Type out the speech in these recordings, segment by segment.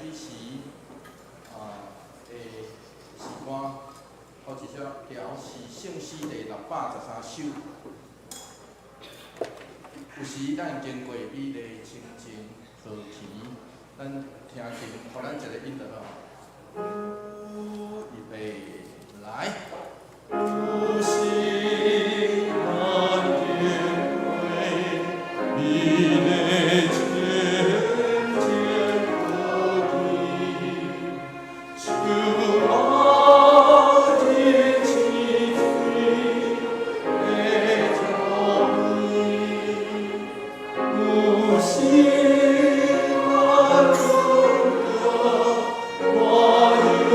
主持的诗歌，好一条是圣诗第613首。有时咱经过美丽清静河堤，咱听经，互咱一个引导哦。预备，来。有时咱经过美丽清静河堤，就爱的清水的朝暝，有时咱经过我有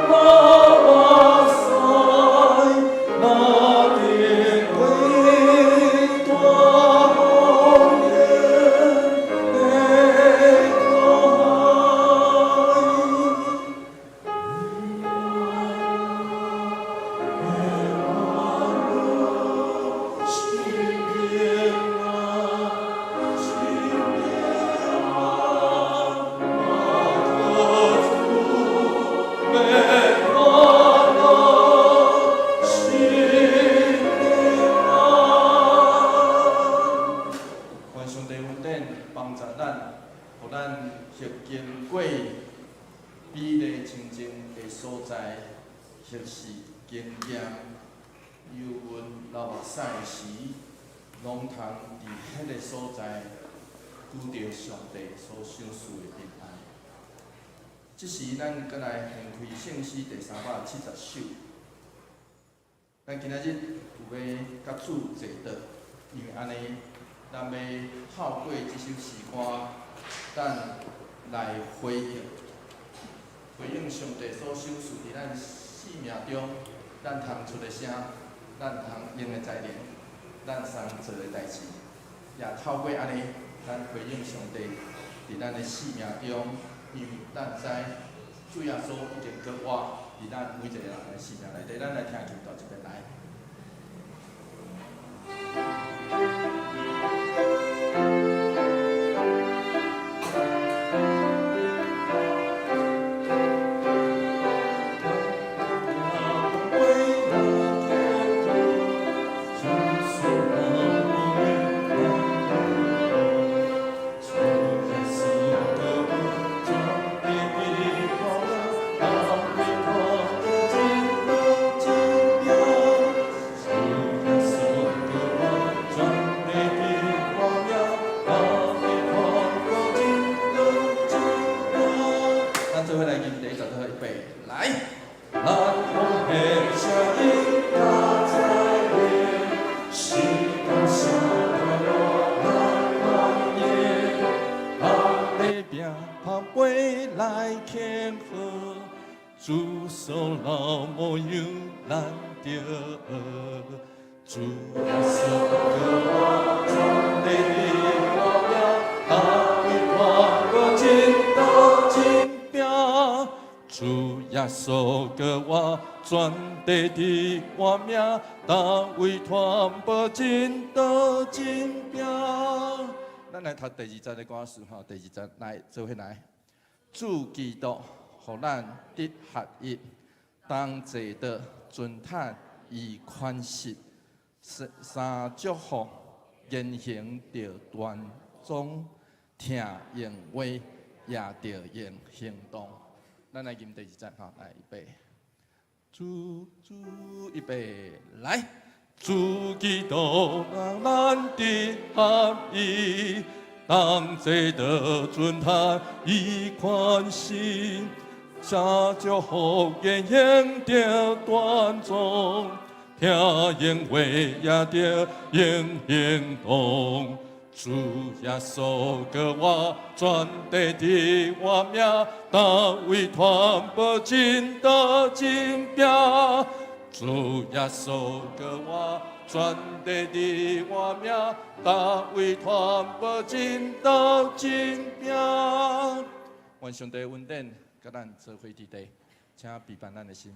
我我塞，那定为大好人的愿上帝恩典帮助咱，互咱学经过美丽清净的所在，学习经验，有阮流目屎时，拢通伫迄个所在拄着上帝所赏赐的平安。即时咱搁来献开圣诗第370首。咱今仔日有要甲主坐倒，因为安尼，咱要透过即首诗歌，咱来回应上帝所赏赐伫咱生命中，咱通出的声，咱通用的材料，咱通做的代志，也透过安尼，咱回应上帝伫咱的生命中，因为咱知主耶稣已经搁活伫咱每一个人的生命内底，咱来听经到这边来。主所老模样难得，主耶稣给我传递的光明，大为传播真道真命。主耶稣给我传递的光明，大为传播真道真命。咱来读第2节的歌词吼，第2节来做伙来，主基督。互咱得合一，当坐倒尊叹伊宽恕，三祝福言行着端庄，听用话也着用行动。咱来念第2节吼，来预备，主预备来，主基督让咱得合一，当坐倒尊叹伊宽恕。下祝福言行着端庄，听用话也着用行动。主耶稣给我传递的话命，大为传播真道真命。主耶稣给我传递的话命，大为传播真道真命。愿上帝恩典。甲咱做伙伫地，请陪伴咱的心。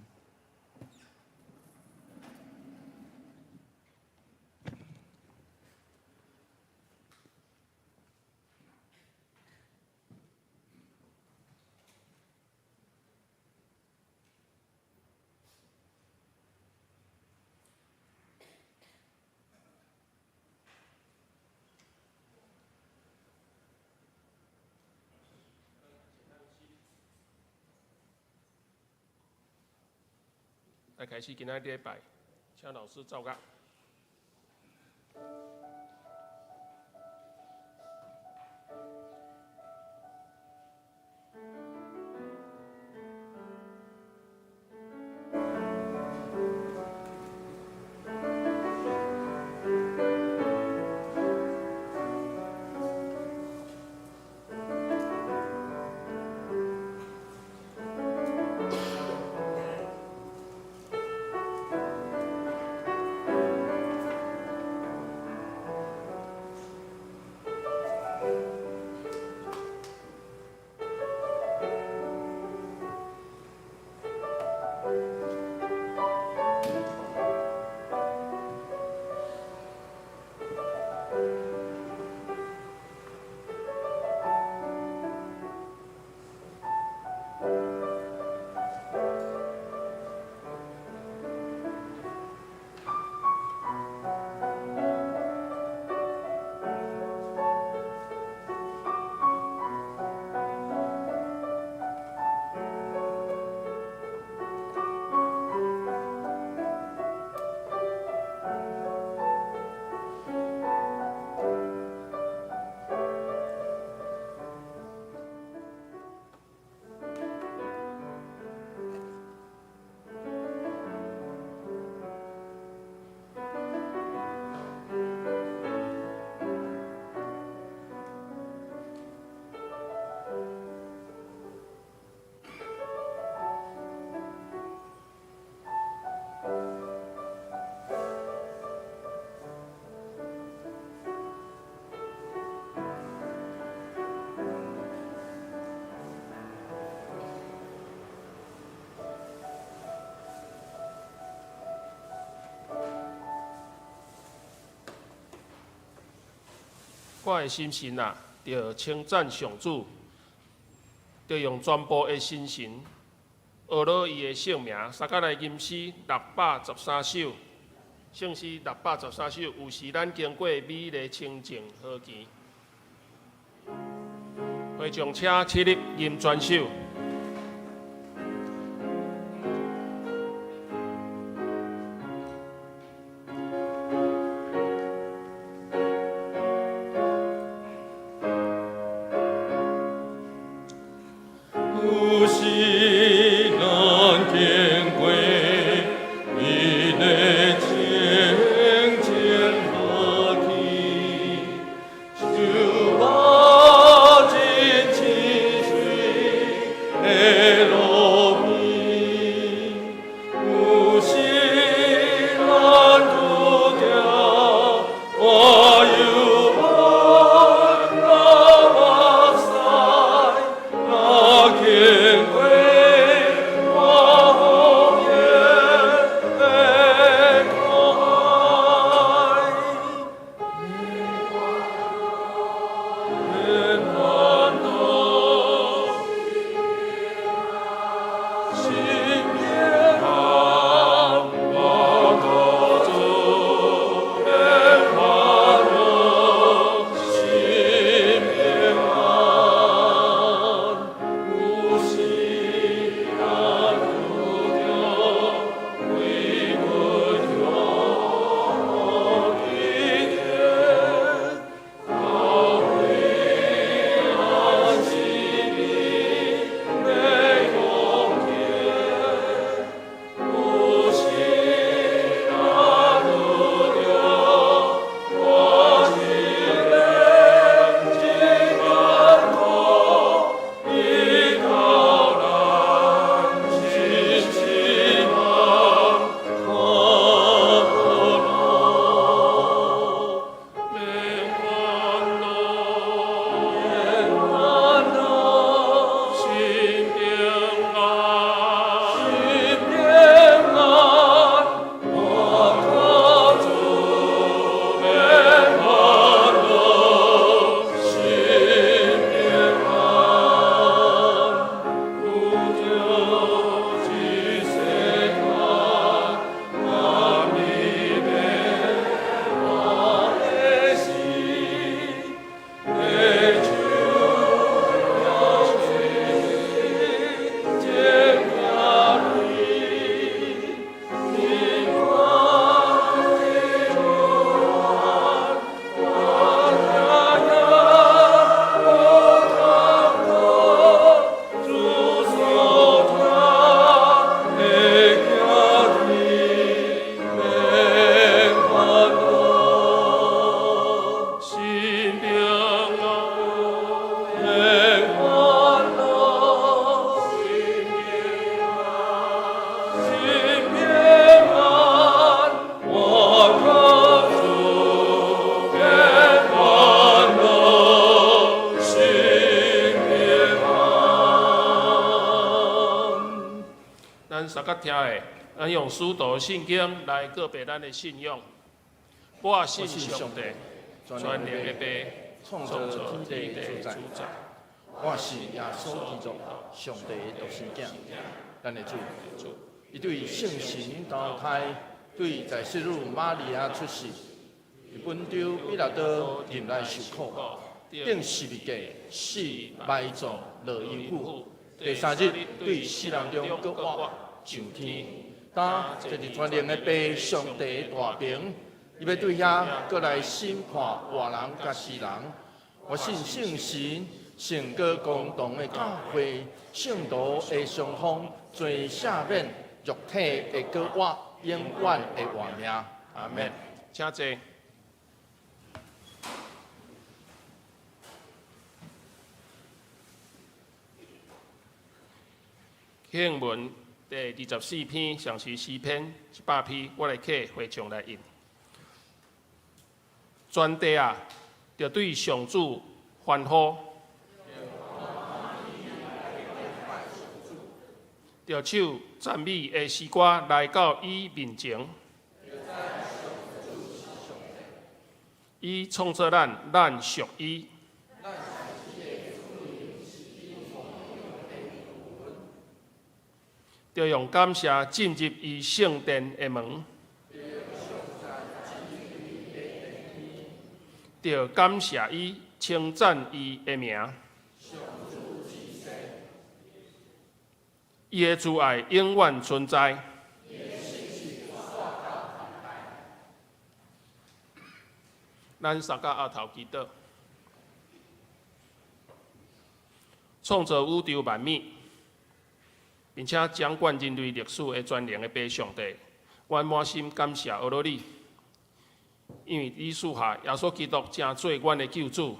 来开始今仔礼拜，请老师照讲。我的心神啊，着称赞上主，着用全部的心神，学了伊的圣名，三甲来吟诗613首，圣诗613首，有时咱经过美丽清净好见。会将车起立吟全首。有时咱经过你的清净和天，就把真情水的路边，有时咱拄着我有我那目屎。那见过。甲听的，咱用使徒圣经来告白咱的信仰。我信上帝，全能的爸，创造天地主宰。我是耶稣基督，上帝的独生子，咱的主。伊对圣神投胎，对在世女玛利亚出世，伫本州比拉多任来受苦，顶十字架死埋葬落阴府，第三日对死人中搁活上天。当这是全能的爸，上帝的大名，伊要对遐搁来审判活人甲死人。我信圣神。圣歌共同的教会，圣徒的相逢，罪赦免，肉体的搁活，永远的活命。阿门。请坐。经文第24篇，上是诗篇100篇，我来刻会场来引。全地啊，要对上主欢呼。着手赞美的诗歌来到伊面前，伊创造咱，咱属伊。着用感谢进入伊圣殿的门，着感谢伊，称赞伊的名。伊的慈爱永远存在。咱三甲后头祈祷，创造宇宙万物，并且掌管人类历史的全能的爸上帝，阮满心感谢阿罗你，因为你赐下耶稣基督正做阮的救主。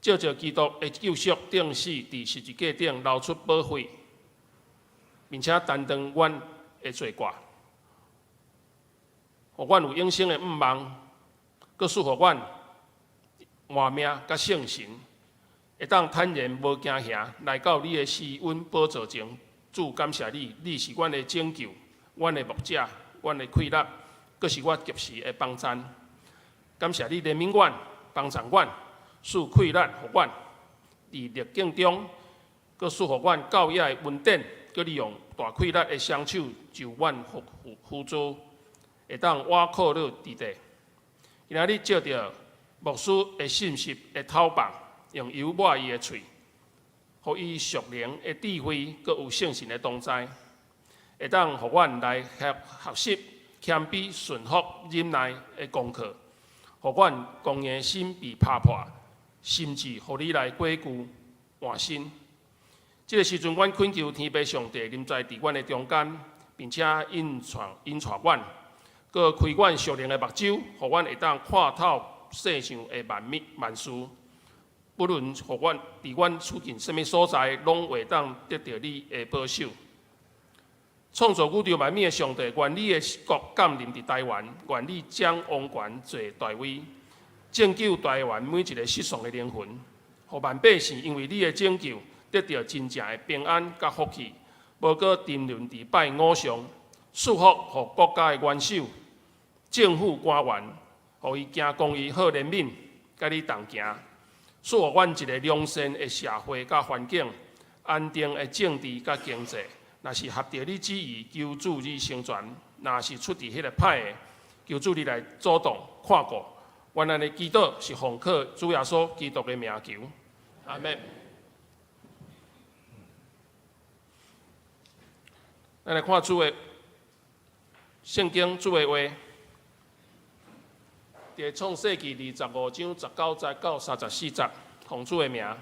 照着基督的救赎，定死伫十字架顶流出宝血，并且担当阮的罪过，互阮有永生的盼望，搁赐互阮活命甲圣神，会当坦然无惊吓来到你的施恩宝座前。主，感谢你，你是阮的拯救，阮的牧者，阮的快乐，搁是我及时的帮衬。感谢你怜悯阮，帮助阮。赐快乐互阮，伫逆境中，搁赐互阮教育的恩典，搁利用大快乐的双手就阮扶助，会当倚靠了伫地。今仔日照着牧师的信息的透放，用油抹伊的喙，互伊属灵的智慧，搁有圣神的同在，会当互阮来学习谦卑、顺服、忍耐的功课，互阮公硬心被打破。甚至互你来过旧换新。这个时阵，阮恳求天父上帝临在伫阮的中间，并且引带阮，搁开阮属灵的目睭，互阮会当看透世上的万事。不论互阮伫阮处境什么所在，拢会当得到你的保守。创造宇宙万物的上帝，愿你的国降临伫台湾，愿你将王权坐大位。拯救台湾每一个失丧的灵魂，互万百姓因为你的拯救，得到真正的平安甲福气，无搁沉沦伫拜偶像，祝福互国家的元首、政府官员，互伊行公义、好怜悯，甲你同行，赐予阮一个良善的社会甲环境，安定的政治甲经济。若是合着你旨意，求主你成全；若是出伫迄个歹的，求主你来主动看顾。阮安尼祈祷是奉靠主耶稣基督的名求，阿门。咱来看主的圣经，主的话，伫创世纪25章19节到34节，奉主的名。下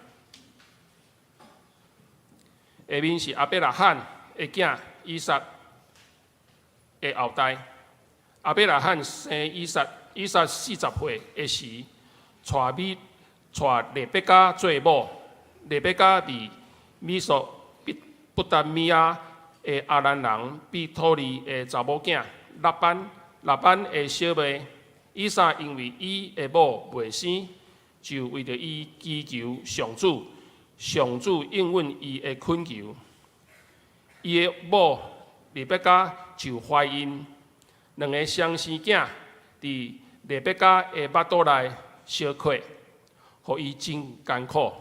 面是亚伯拉罕的囝以撒的后代。亚伯拉罕生以撒。以撒40岁的时，娶利百加做某。利百加是美索不达米亚的阿兰人比土利的查某囝拉班的小妹。以撒因为伊的某未生，就为着伊祈求上主，上主应允伊的恳求。伊的某利百加就怀孕，两个双生囝伫利百加的腹肚内相缺，互伊真艰苦。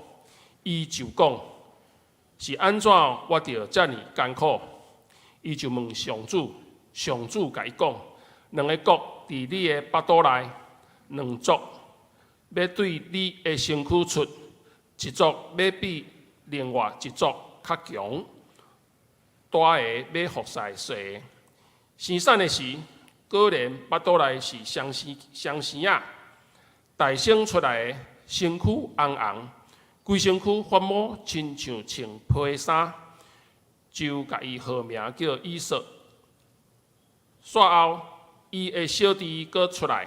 伊就讲是安怎活着遮尔艰苦？伊就问上主，上主甲伊讲：两个国伫你的腹肚内，两族要对你的身躯出，一族要比另外一族较强。大个要服侍小个，生产的时，果然腹肚内是双生仔，大生出来的身躯红红，规身躯发毛，亲像穿皮衫，就甲伊号名叫以色。煞后，伊的小弟阁出来，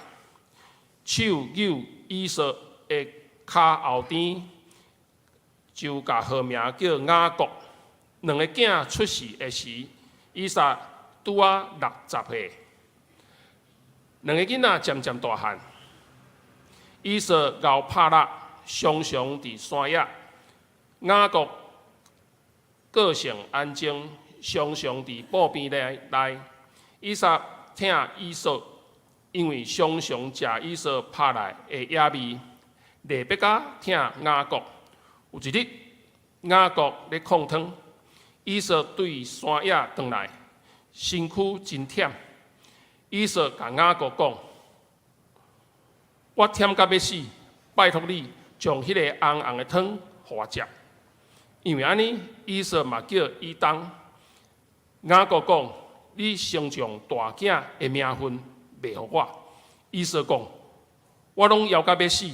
手扭以色的骹后边，就甲号名叫雅各。两个囝出世的时，以撒拄啊60岁。两个囡仔渐渐大汉，以撒熬拍力，常常伫山野；雅各个性安静，常常伫埔边内。以撒疼以扫，因为常常食以扫拍来的野味。利百加疼雅各，有一日雅各咧控汤。以扫对山野转来，身躯真忝。以扫甲雅各讲：“我忝甲要死，拜托你将迄个红红的汤互我食。”因为安尼，以扫嘛叫以东。雅各讲：“你先将大囝的名分卖互我。”以扫讲：“我拢枵甲要死，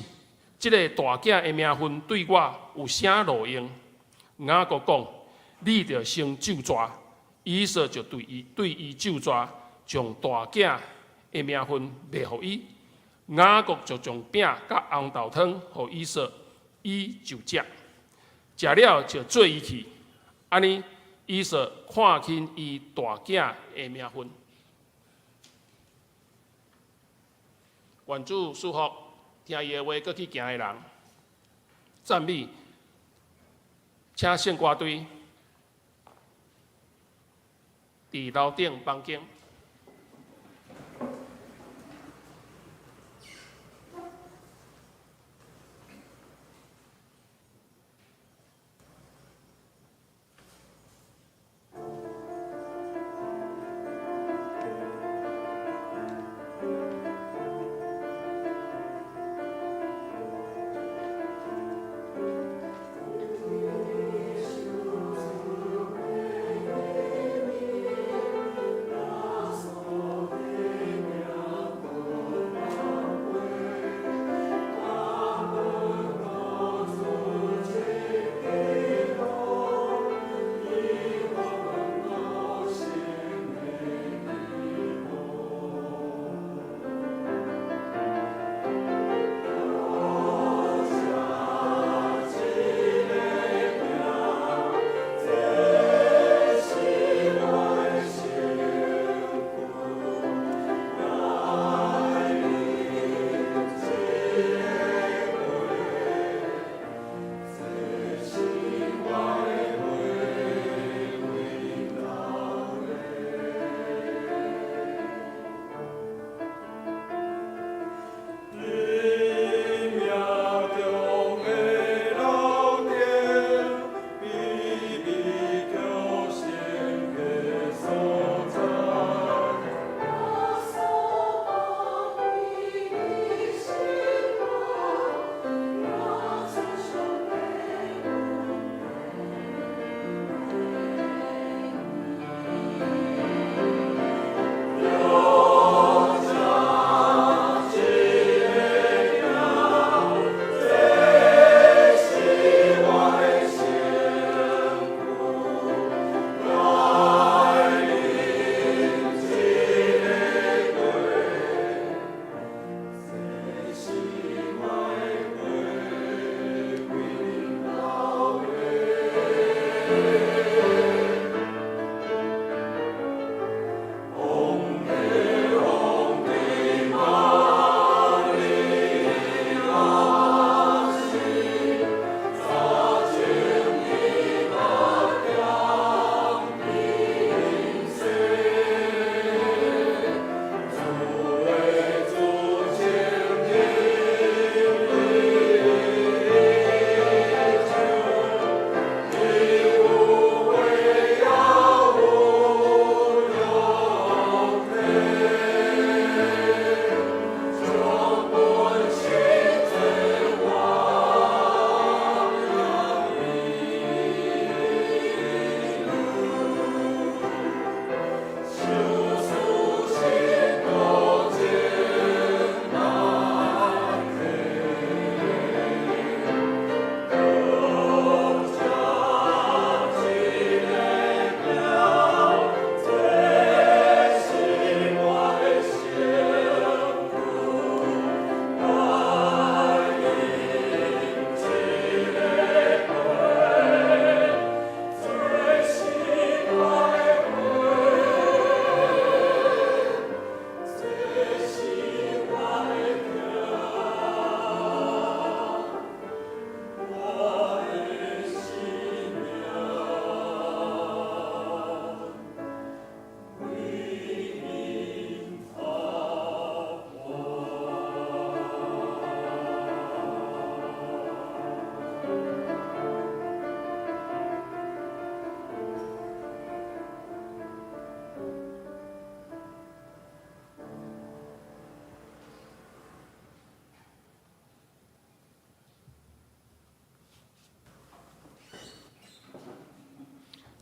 即个大囝的名分对我有啥路用？”雅各讲：“你着先咒抓。”以扫就对伊咒抓，将大囝的名分卖互伊。雅各就将饼甲红豆汤互以扫，伊就食，食了就做伊去。安尼，以扫看轻伊大囝的名分。愿主祝福听伊的话，搁去行的人。赞美，请圣歌队伫楼顶放经。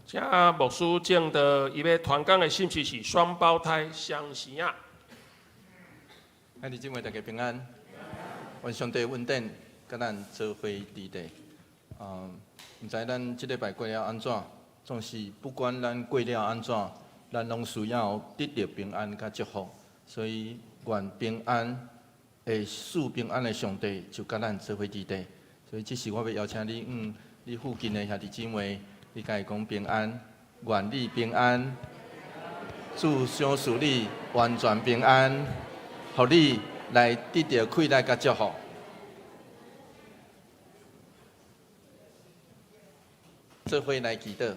这牧师正的伊要传讲的信息是双胞胎相生啊。兄弟姊妹，大家平安。愿上帝稳定，甲咱做伙伫地。毋知咱即礼拜过了安怎，总是不管咱过了安怎，咱拢需要得到平安甲祝福。所以愿平安会赐平安的上帝就甲咱做伙伫地。所以这是我要邀请你，你附近的兄弟姊妹，你甲伊讲平安，愿你平安，主赏赐你完全平安，互你来得到快乐甲祝福。做伙来祈祷。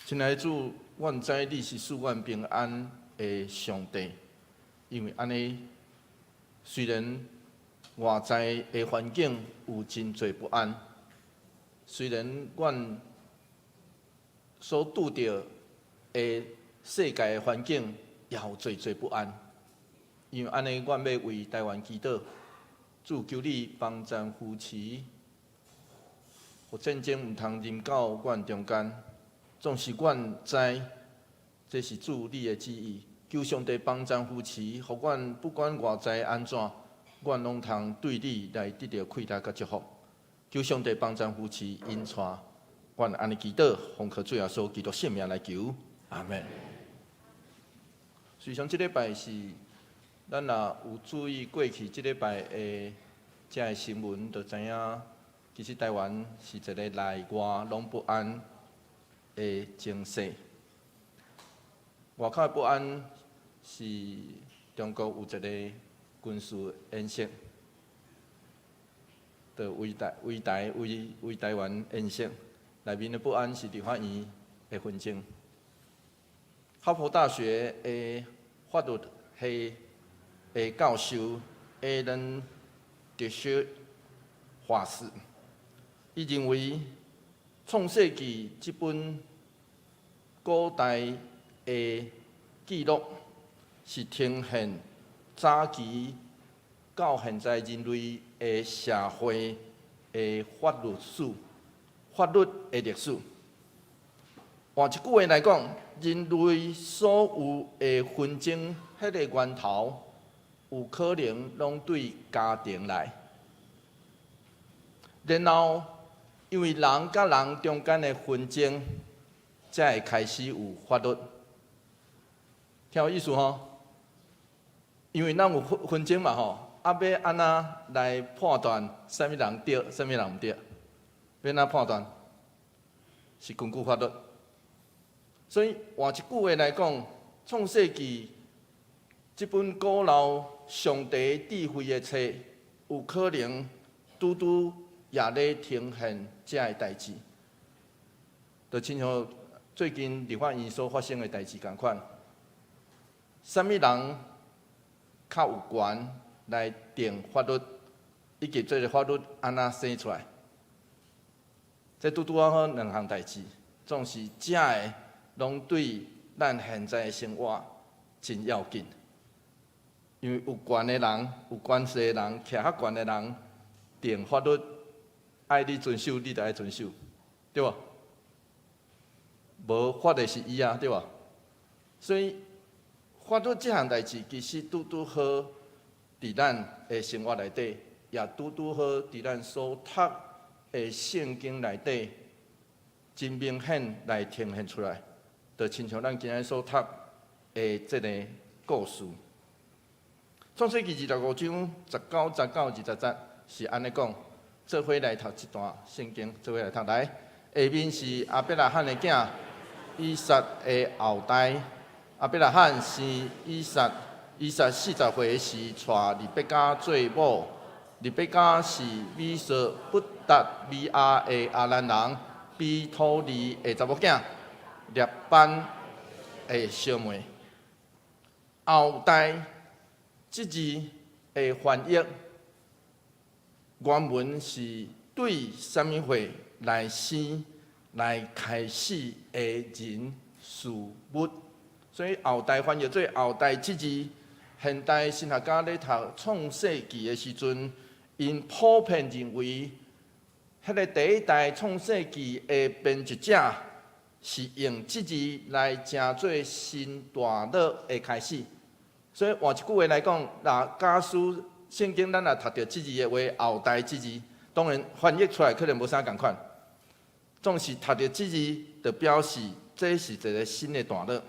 亲爱的主，阮知你是赐阮平安的上帝，因为安尼，虽然外在的环境有真侪不安，虽然阮所拄着的世界的环境也有侪不安，因为安尼，阮要为台湾祈祷。主求你帮助扶持，互战争毋通临到阮中间。总是阮知，这是主你的旨意。求上帝帮助扶持，互阮不管外在安怎，阮拢通对你来得到快乐甲祝福。求上帝帮助扶持，引带阮安尼祈祷，奉靠主耶稣基督圣名来求，阿门。随上即礼拜是。咱若有注意过去即礼拜的遮个新闻，就知影其实台湾是一个内外拢不安的情势。外口的不安是中国有一个军事演习，就为台湾演习。内面的不安是立法院的纷争。哈佛大学的法律系的教授艾伦·德修法师，伊认为《创世纪》这本古代的记录是呈现早期到现在人类的社会的法律史、法律的历史。换一句话来讲，人类所有的纷争，迄个源头。有可能拢对家庭来，然后因为人甲人中间的纷争，才会开始有法律。听有意思吼？因为咱有纷争嘛吼，要安怎来判断啥物人对，啥物人毋对？要安怎判断？是根据法律。所以换一句话来讲，《创世纪》这本古老上帝智慧的册，有可能拄也咧呈现这个代志，就亲像最近立法院所发生的代志共款。啥物人较有权来定法律，以及这个法律安怎生出来？这拄好两项代志，总是这个拢对咱现在的生活真要紧。因为有权的人、有关系的人、徛较悬的人，定法律，爱你遵守，你就爱遵守，对无？无法的是伊啊，对无？所以法律这项代志，其实拄好伫咱的生活内底，也拄好伫咱所读的圣经内底，真明显来呈现出来，就亲像咱今日所读的这个故事。创世纪25章19、19、20节是安尼讲，做伙来读一段圣经，做伙来读来。下面是亚伯拉罕的囝以撒的后代。亚伯拉罕生以撒40岁时娶利百加做某。利百加是米索不达米亚的阿兰人，比土利的查某囝，列班的小妹。后代这字的翻译原文是对什么话来生来开始的人事物，所以后代翻译做后代这字。现代神学家咧读创世纪的时阵，因普遍认为，迄个第一代创世纪的编辑者是用即字来成做新大乐的开始。所以换一句话来讲，假使圣经咱也读到即字的话，后代即字，当然翻译出来可能无啥共款，总是读到即字，就表示这是一个新的段落。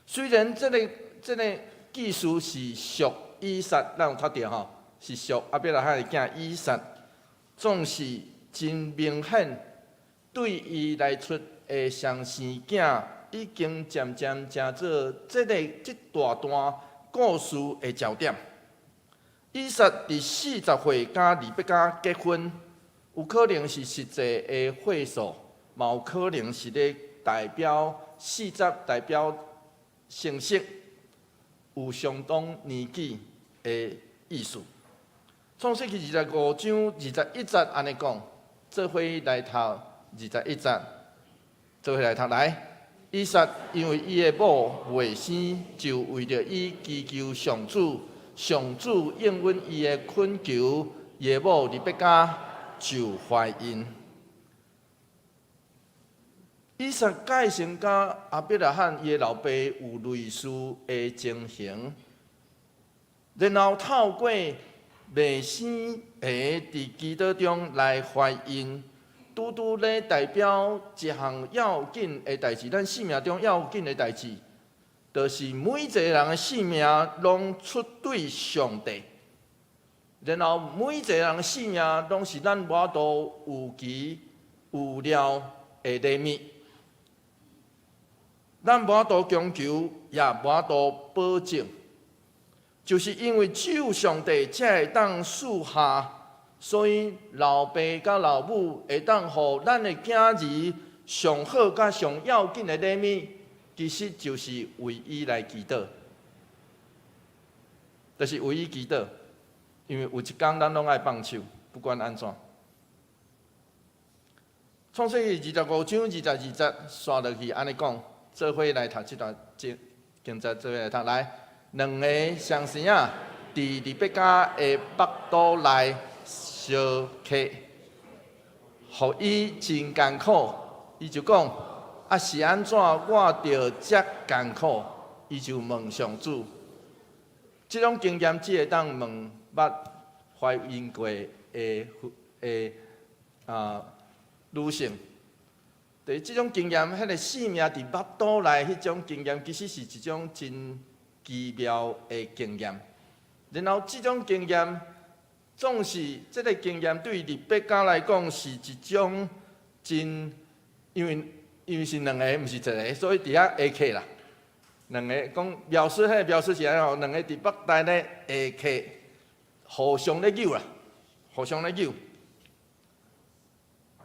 虽然这个技术是属以撒，咱有读到吼，是属阿伯拉罕的囝以撒，总是真明显对伊来出的上生囝，已经渐渐成做这大段故事的焦点。以撒伫40岁甲利百加结婚，有可能是实际的岁数，嘛有可能是咧代表40，代表成熟，有相当年纪的意思。创世纪25章21节安尼讲，做伙来读21节，做伙来读来。以撒因为伊的某未生，就为着伊祈求上主，上主应允伊的恳求，伊的某利百加就怀孕。以撒改成甲亚伯拉罕伊的老爸有类似的情形，然后透过未生的伫基督中来怀孕。拄拄咧代表一项要紧的代志，咱生命中要紧的代志，就是每一个人的生命拢出对上帝，然后每一个人的生命拢是咱无法度有期有了的礼物，咱无法度强求，也无法度保证，就是因为只有上帝才会当赐下。所以老爸甲老母会当互咱的囝儿上好甲上要紧的礼物，其实就是为伊来祈祷，就是为伊祈祷。因为有一天咱拢爱放手，不管安怎。创世纪25章22节，刷落去安尼讲，做伙来读这段经节，做伙来读来。两个双生仔伫利百加的腹肚内。相克，互伊真艰苦，伊就讲：啊是安怎我着遮艰苦？伊就问上主。即种经验只会当问捌怀孕过的女性。就是即种经验，迄个性命伫腹肚内迄种经验，其实是一种真奇妙的经验。然后即种经验。总是这个经验对利百加来讲是一种真，因为是两个，毋是一个，所以伫遐下客啦。两个讲描述，迄个描述是安吼，两个伫腹内咧下客，互相咧扭啦，互相咧扭。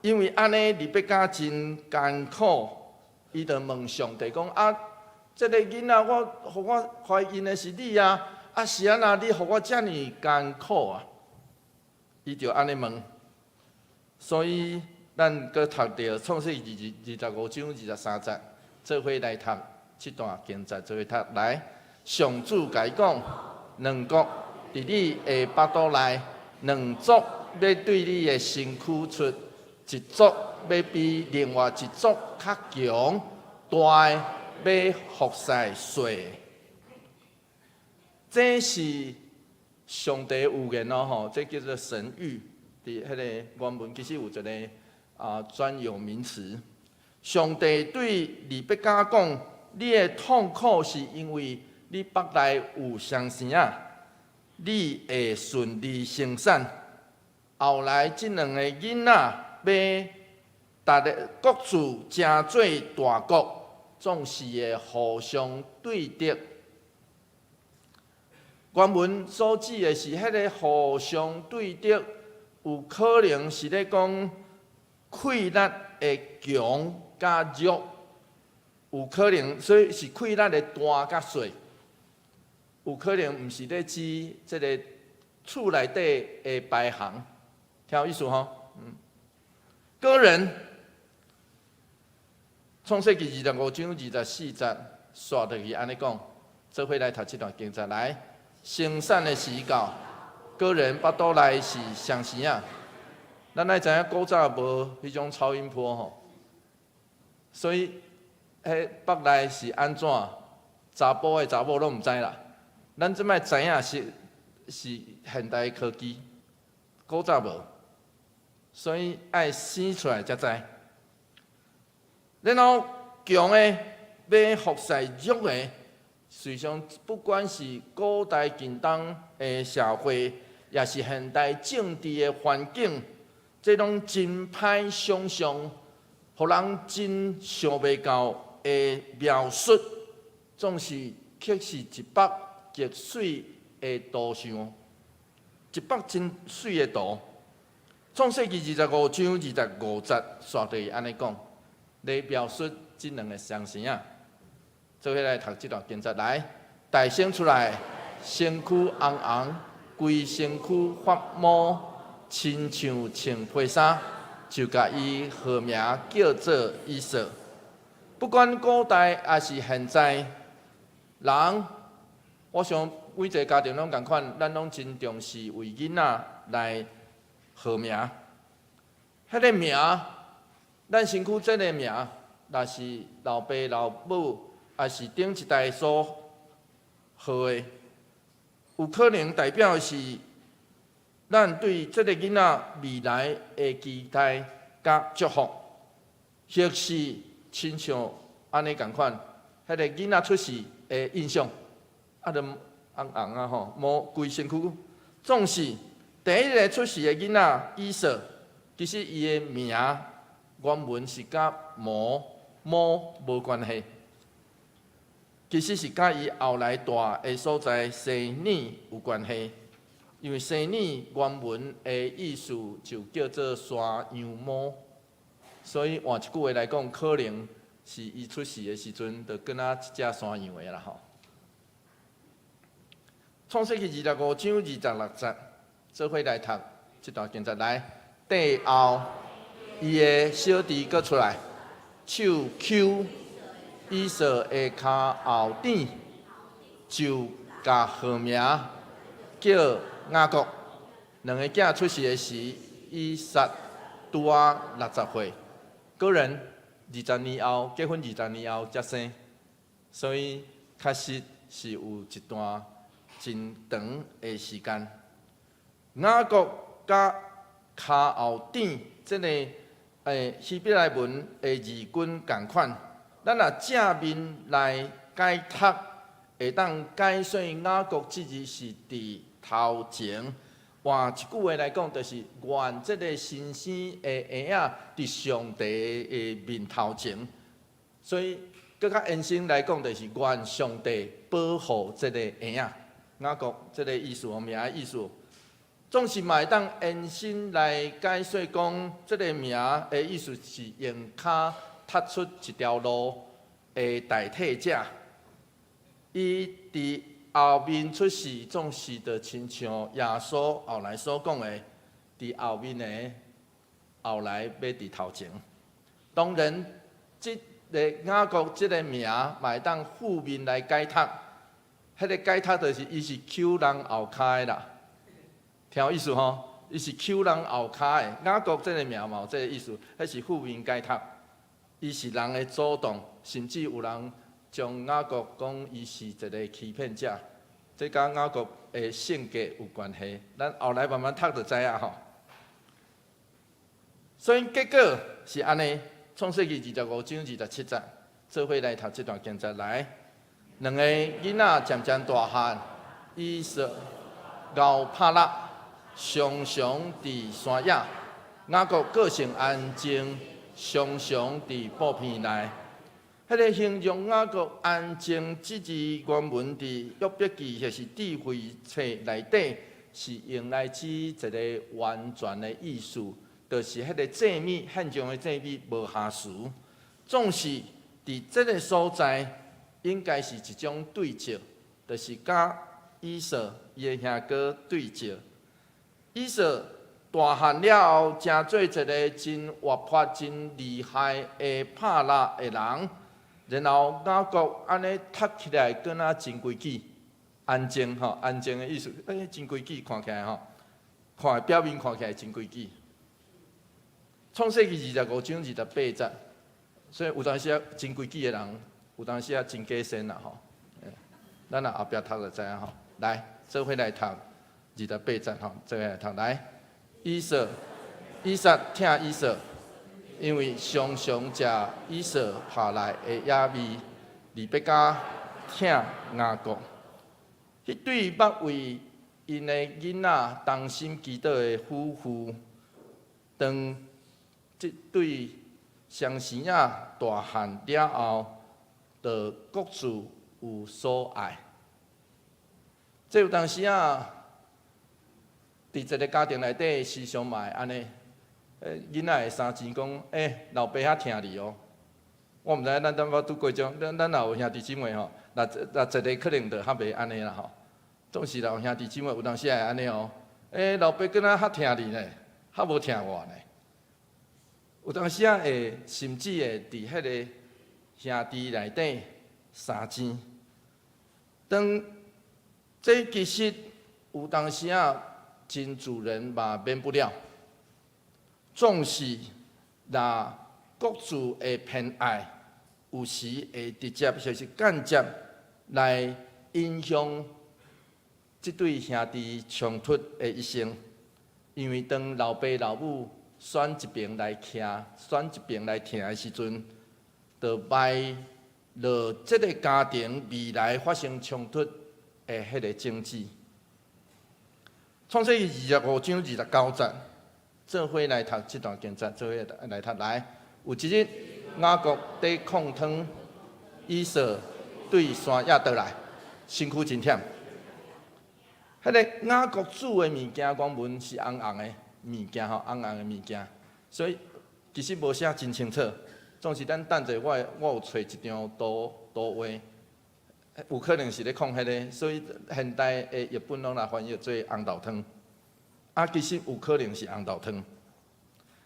因为安尼利百加真艰苦，伊就问上帝讲：啊，这个囡仔互我怀孕的是你啊？啊是安那？你互我遮尔艰苦啊？伊就安尼问，所以咱搁读到创世纪25章23节，做伙来读这段经节，做伙读来。上主甲伊讲：两国伫你的腹肚内，两族要对你的身躯出，一族要比另外一族较强，大的要服侍小的。这是。上帝有言哦，吼，这叫做神谕。伫迄个原文其实有一个专有名词。上帝对利百加讲：你的痛苦是因为你腹内有双生仔，你会顺利生产。后来这两个囡仔要逐个各自成做大国，总是会互相对敌。原文所指的是迄个互相对敌，有可能是咧讲溃力的强甲弱，有可能所以是溃力的大甲小，有可能毋是咧指即个厝内底的排行，听有意思吼？个人创世纪25章24节，刷落去安尼讲，做伙来读这段经节来。生产的时候，个人巴肚内是上生啊。咱爱知影古早无迄种超音波吼，所以迄腹内是安怎，查甫的查某拢毋知啦。咱即摆知影是现代科技，古早无，所以爱生出来才知。然后强的要服侍弱的，实际上不管是古代近东的社会，也是现代政治的环境。这拢真歹想象，互人真想袂到的描述，总是却是一幅极水的图像，一幅真水的图。创世纪25章25节，煞地安尼讲，来描述这两个双生啊。做伙来读这段经节，来，大生出来，身躯红红，规身躯发毛。亲像穿皮衫，就甲伊号名叫做以色。不管古代还是现在，人，我想每一个家庭拢共款，咱拢真重视为囡仔来号名。迄个名，咱身躯这个名，若是老爸老母，还是顶一代所号的，有可能代表是。咱对这个囡仔未来的期待甲祝福，或是亲像安尼共款，迄个囡仔出世的印象，就红红啊吼，无规身躯。总是第一个出世的囡仔以色，其实伊的名原文是甲毛无关系，其实是甲伊后来大的所在生女有关系。因为生女原文的意思就叫做山羊毛，所以换一句话来讲，可能是伊出世的时阵，就跟一只山羊的啦吼。创世纪25章26节，做伙来读这段经节来。帝后，伊的小弟搁出来，手揪以色的骹后顶，就甲号名叫。雅各两个囝出世的时，以撒拄啊60岁，个人20年后结婚20年后才生，所以确实是有一段真长的时间。雅各甲骹后顶即个希伯来文的字根共款，咱若正面来解读，会当解说雅各即字是伫。头前，换一句话来讲，就是愿这个新生的婴仔伫上帝的面头前，所以更较延伸来讲，就是愿上帝保护这个婴仔。雅各这个意思，名的意思，总是嘛会当延伸来解说讲，这个名的意思是用脚踏出一条路的代替者，伊伫。后面出世总是就亲像耶稣后来所讲的，伫后面的后来要伫头前。当然，即个雅各即个名，嘛会当负面来解读。迄个解读就是伊是揪人后骹的啦，听有意思吼？伊是揪人后骹的。雅各即个名嘛有即个意思，迄是负面解读。伊是人的主动，甚至有人。将雅各讲伊是一个欺骗者，这甲雅各的性格有关系。咱后来慢慢读就知影吼。所以结果是安尼，创世纪25章27节，做伙来读这段经节来。两个囡仔渐渐大汉，以色咬帕拉，常常伫山野。雅各个性安静，常常伫布片内。迄个形容雅各安静之字原文伫约伯记或是智慧册内底，是用来指一个完全的意思，就是迄个祭物献上的祭物无瑕疵，总是伫这个所在，应该是一种对照，就是甲以色伊的兄哥对照。以色大汉了后，成做一个真活泼、真厉害的拍拉的人。然后雅各安尼读起来，敢若真规矩，安静吼，安静的意思，真规矩，看起来吼，表面看起来真规矩。创世纪25章28节，所以有当时啊真规矩的人，有当时啊真假仙啦吼。咱若后壁读就知影吼。来，做伙来读28节吼，做伙来读来。以撒听以撒，因为常常食以撒下来的野味，利百加听雅各。迄对捌为因的囡仔同心祈祷的夫妇，当即对双生仔大汉了后，就各自有所爱。这有当时啊，伫一个家庭内底，时常嘛会安尼，囡仔会生钱讲，老爸较疼你哦。我毋知咱我拄过种，咱若有兄弟姊妹吼，若一个可能就较袂安尼啦吼。总是有兄弟姊妹有当时会安尼哦，老爸敢若较疼你呢，较无疼我呢。有当时啊会甚至会伫迄个兄弟内底生钱。当这其实有当时啊，真自然嘛免不了。总是若各自的偏爱，有时会直接就是间接来影响这对兄弟冲突的一生。因为当老爸老母选一边来徛，选一边来听的时阵，就卖落这个家庭未来发生冲突的迄个种子。创世纪25章29节，做伙来读这段经节，做伙来读来。有一日，雅各在炕汤，以撒对山野倒来，身躯真忝。迄个雅各煮的物件，原文是红红的物件吼，红红的物件，所以其实无写真清楚。总是咱等者，我有找一张图画，有可能是咧讲迄个，所以现代的译本拢来翻译做红豆汤。其实有可能是红豆汤。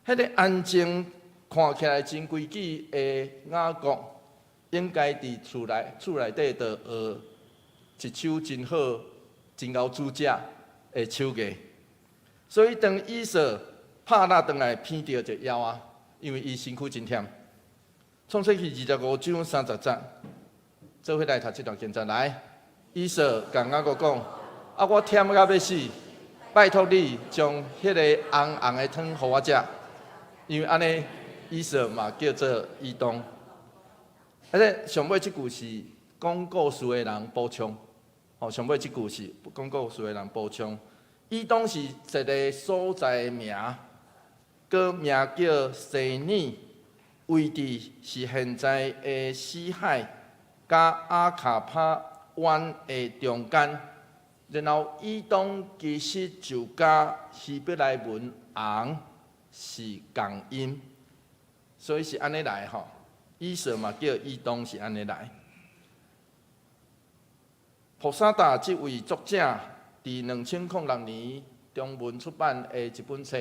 迄个安静看起来真规矩的雅各，应该伫厝内底就学一手真好、真够煮食的手艺。所以当以撒拍蜡转来偏着一腰啊，因为伊身躯真忝。创世纪25章30节，做伙来读这段经节来。以撒甲雅各讲：我忝到要死，拜托你将迄个红红的汤互我食，因为安尼以撒嘛叫做以东。上尾即句是讲故事的人补充，上尾即句是讲故事的人补充。以东是一个所在的名，个名叫西尼。位置是现在的死海甲阿卡帕湾的中间，然后以东其实就甲希伯来文红是共音，所以是安尼来吼。以撒嘛叫以东是安尼来。普沙达这位作者伫2006年中文出版的一本册，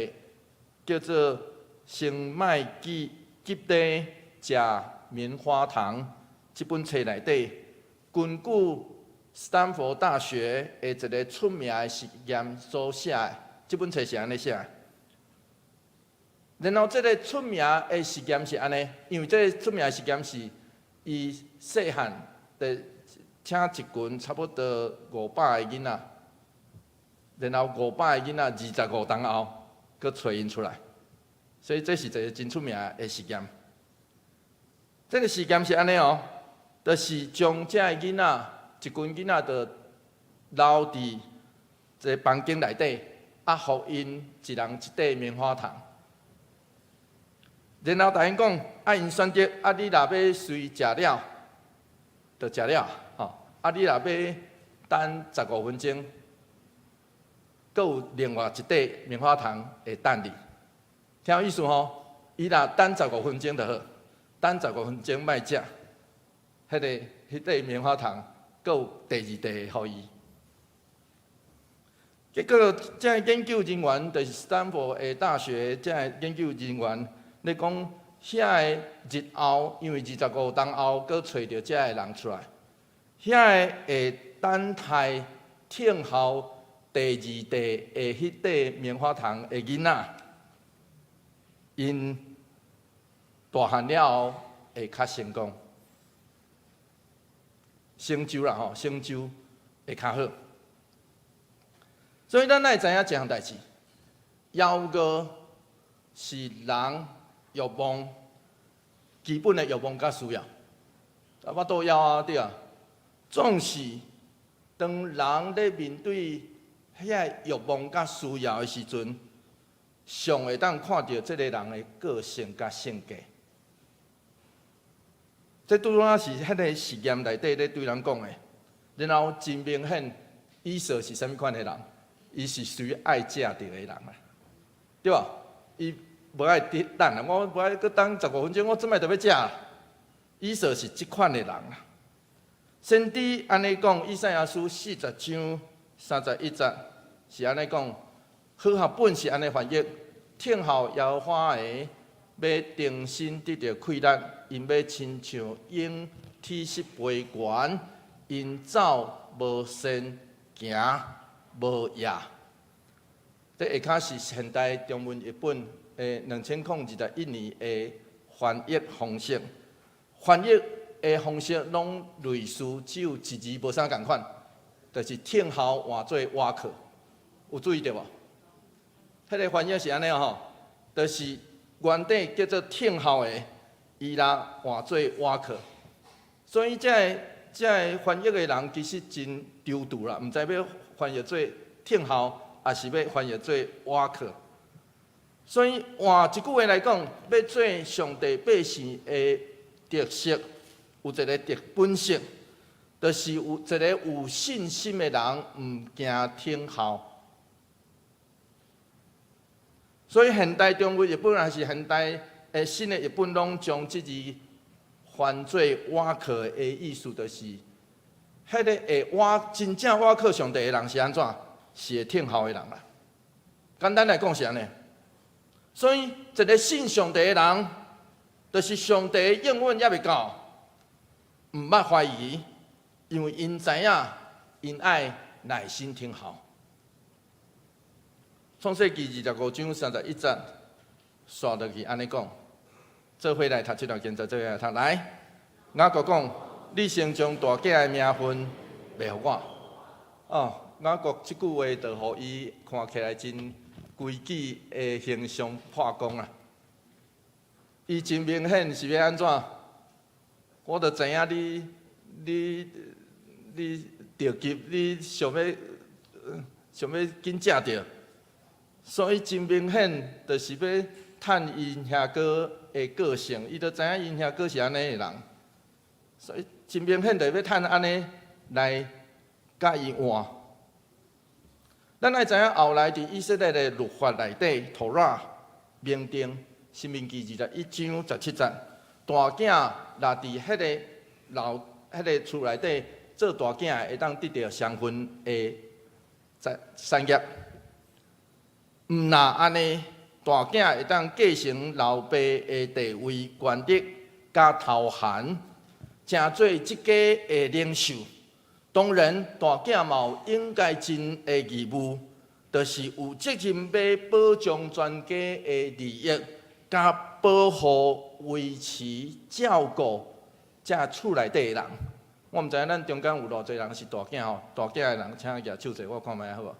叫做《生麦记》。吉地食棉花糖这本册内底，根据斯坦福大学的一个出名的实验所写的，这本册是安尼写。然后这个出名的实验是安尼，因为这个出名的实验是伊细汉的请一群差不多500个囡仔，然后500个囡仔25天后，佮找因出来。所以这是一个真出名的实验。这个实验是安尼哦，就是将这个囡仔一群囡仔，就留伫一个房间内底，互因一人一块棉花糖。然后大因讲，因选择，你若要随食了，就食了，你若要等15分钟，佮有另外一块棉花糖会等你。听有意思吼？伊若等15分钟就好，等15分钟莫食，迄块棉花糖，佮有第二块互伊。结果，这研究人员就是斯坦福的大学，这研究人员咧讲，遐个日后，因为25天后，佮找到这个人出来，遐个会等待听候第二代的迄块棉花糖的囡仔，因大汉了后会较成功，成就啦吼，成就会较好。所以咱会知影一项代志，枵餓是人欲望基本的欲望甲需要。我都枵啊，对啊。总是当人咧面对遐欲望甲需要的时阵，上会当看到这个人的个性甲性格。这拄仔是迄个实验内底咧对人讲的。然后真明显，以色是啥物款的人？伊是属于爱食着的人啊，对吧？伊无爱等啊，我无爱搁等15分钟，我准备就要食啦。以色是即款的人啊。先知安尼讲，以赛亚书40章31节是安尼讲，和合本是安尼翻译：听候耶和华的，要定心得到快乐，因要亲像鹰体势飞悬，因走无先，行无夜。这下骹是现代中文译本2021年的翻译方式。翻译的方式拢类似，只有一字无啥共款，就是听候换做挖课，有注意到无？迄个翻译是安尼吼，就是原底叫做听候的，伊啦换做挖课，所以这翻译的人其实真周到啦，毋知要翻译做听候，还是要翻译做挖课。所以换一句话来讲，要做上帝百姓的特色，有一个特本色，就是有一个有信心的人，毋惊听候。所以现代中国译本还是现代的新的译本，拢将即字翻做瓦克的意思，就是迄个会真正瓦克上帝的人是安怎？是会听候的人啦。简单来讲是安尼。所以一个信上帝的人，就是上帝的应允还未到，毋捌怀疑，因为因知影，因爱耐心听候。创世纪25章31节，刷落去安尼讲，做伙来读这段经节，做伙来读。来，雅各讲：你先将大囝的名分卖互我。哦，雅各即句话就互伊看起来真规矩的形象破功啊！伊真明显是要安怎？我就知影你着急，你想要紧食着。所以真明显，就是要趁因兄哥的个性，伊就知影因兄哥是安尼的人，所以真明显就要趁安尼来甲伊换。咱爱知影后来伫以色列的律法内底，托拉明定《申命记》21章17节，大囝若伫迄个厝内底做大囝，会当得到双份的产业。毋若安尼，大囝会当继承老爸的地位、权力、甲头衔，成做即家的领袖。当然，大囝嘛有应该尽的义务，就是有责任要保障全家的利益，甲保护、维持、照顾这厝内底的人。我毋知影咱中间有偌侪人是大囝吼，大囝的人请举手者，我看卖好无？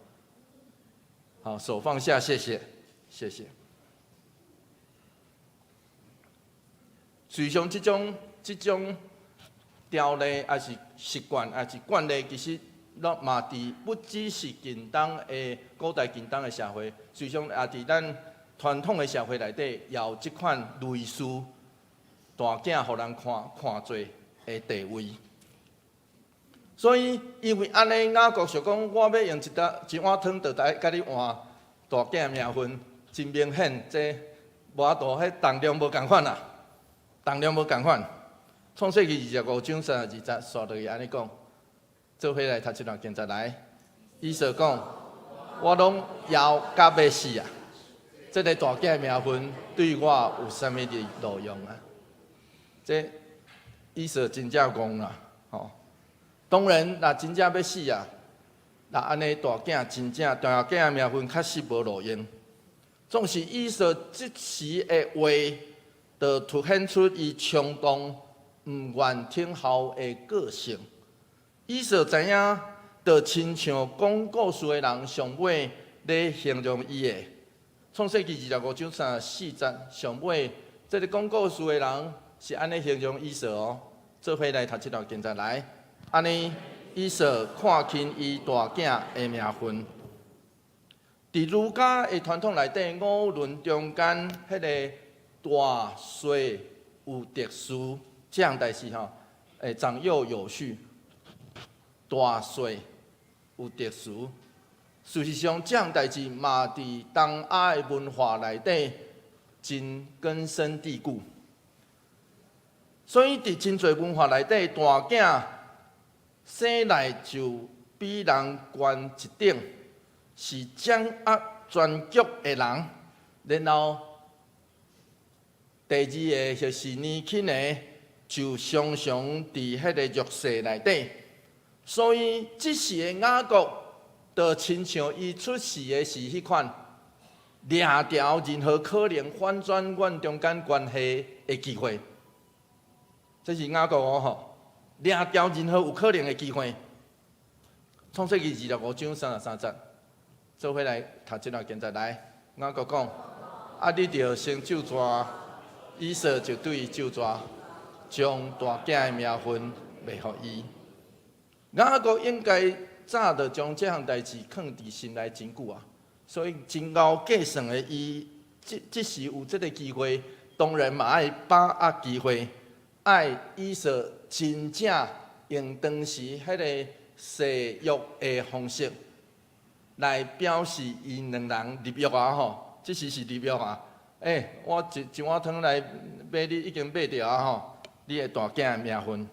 好，手放下，谢谢，谢谢。随上这种条例，还是习惯，还是惯例，其实嘛伫不只是近东的古代近东的社会，随上也伫咱传统的社会内底，也有即款类似大囝互人看做的地位。所以，因为安尼，雅各想讲，我要用一碗汤，就来甲你换大囝的名分，真明显，这无法度，迄重量无共款啦，重量无共款。创世纪25章32节，刷落去安尼讲，做伙来读这段经节来。以色讲，我拢要甲要死啊！这个大囝的名分对我有啥物的路用啊？这以色真正讲啦，吼。当然，若真正要死啊，若安尼大囝真正大囝的名分确实无路用。总是以扫即时的话，就凸显出伊冲动、毋愿听候的个性。以扫知影，就亲像讲故事的人上尾咧形容伊的。创世纪25章34节上尾，这个讲故事的人是安尼形容以扫哦。做伙来读这段经节来，安尼以扫看清伊大囝的名分。伫儒家的传统内底，五伦中间迄个大细有特殊这样代志吼，长幼有序，大细有特殊。事实上，这样代志嘛，伫东亚的文化内底真根深蒂固。所以伫真侪文化内底，大囝生来就比人悬一等，是掌握全局的人。然后第二个就是年轻的，就常常伫迄个弱势内底。所以即时的雅各，就亲像伊出世的是迄款掠条任何可能反转阮中间关系的机会。这是雅各哦吼，掠掉任何有可能的机会。创世纪25章33节，做伙来读这段经节来。雅各讲：啊，你着先咒詛，以扫就对伊咒詛，将大囝的名分卖互伊。雅各应该早就将这项代志藏伫心内真久啊，所以真熬计算的伊，即时有这个机会，当然嘛爱把握机会。爱以扫真正用当时迄个誓约的方式来表示因两人立约啊吼，即时是立约啊。我一碗汤来买你已经买着啊吼，你的大囝的名分。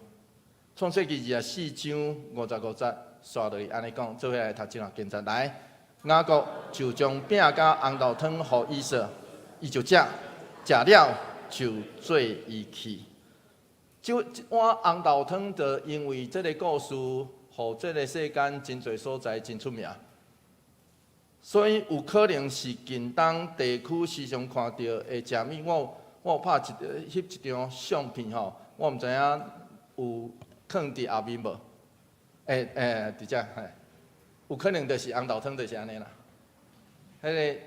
创世纪24章55节，刷落去安尼讲，做伙来读这段经节来。雅各就将饼甲红豆汤互以扫，伊就食，食了就做伊去。这碗红豆汤，就因为这个故事，互这个世间真侪所在真出名，所以有可能是近东地区时常看到的食物。我有拍翕一张相片吼，我毋知影有放伫后面无？伫遮，有可能就是红豆汤，就是安尼啦。迄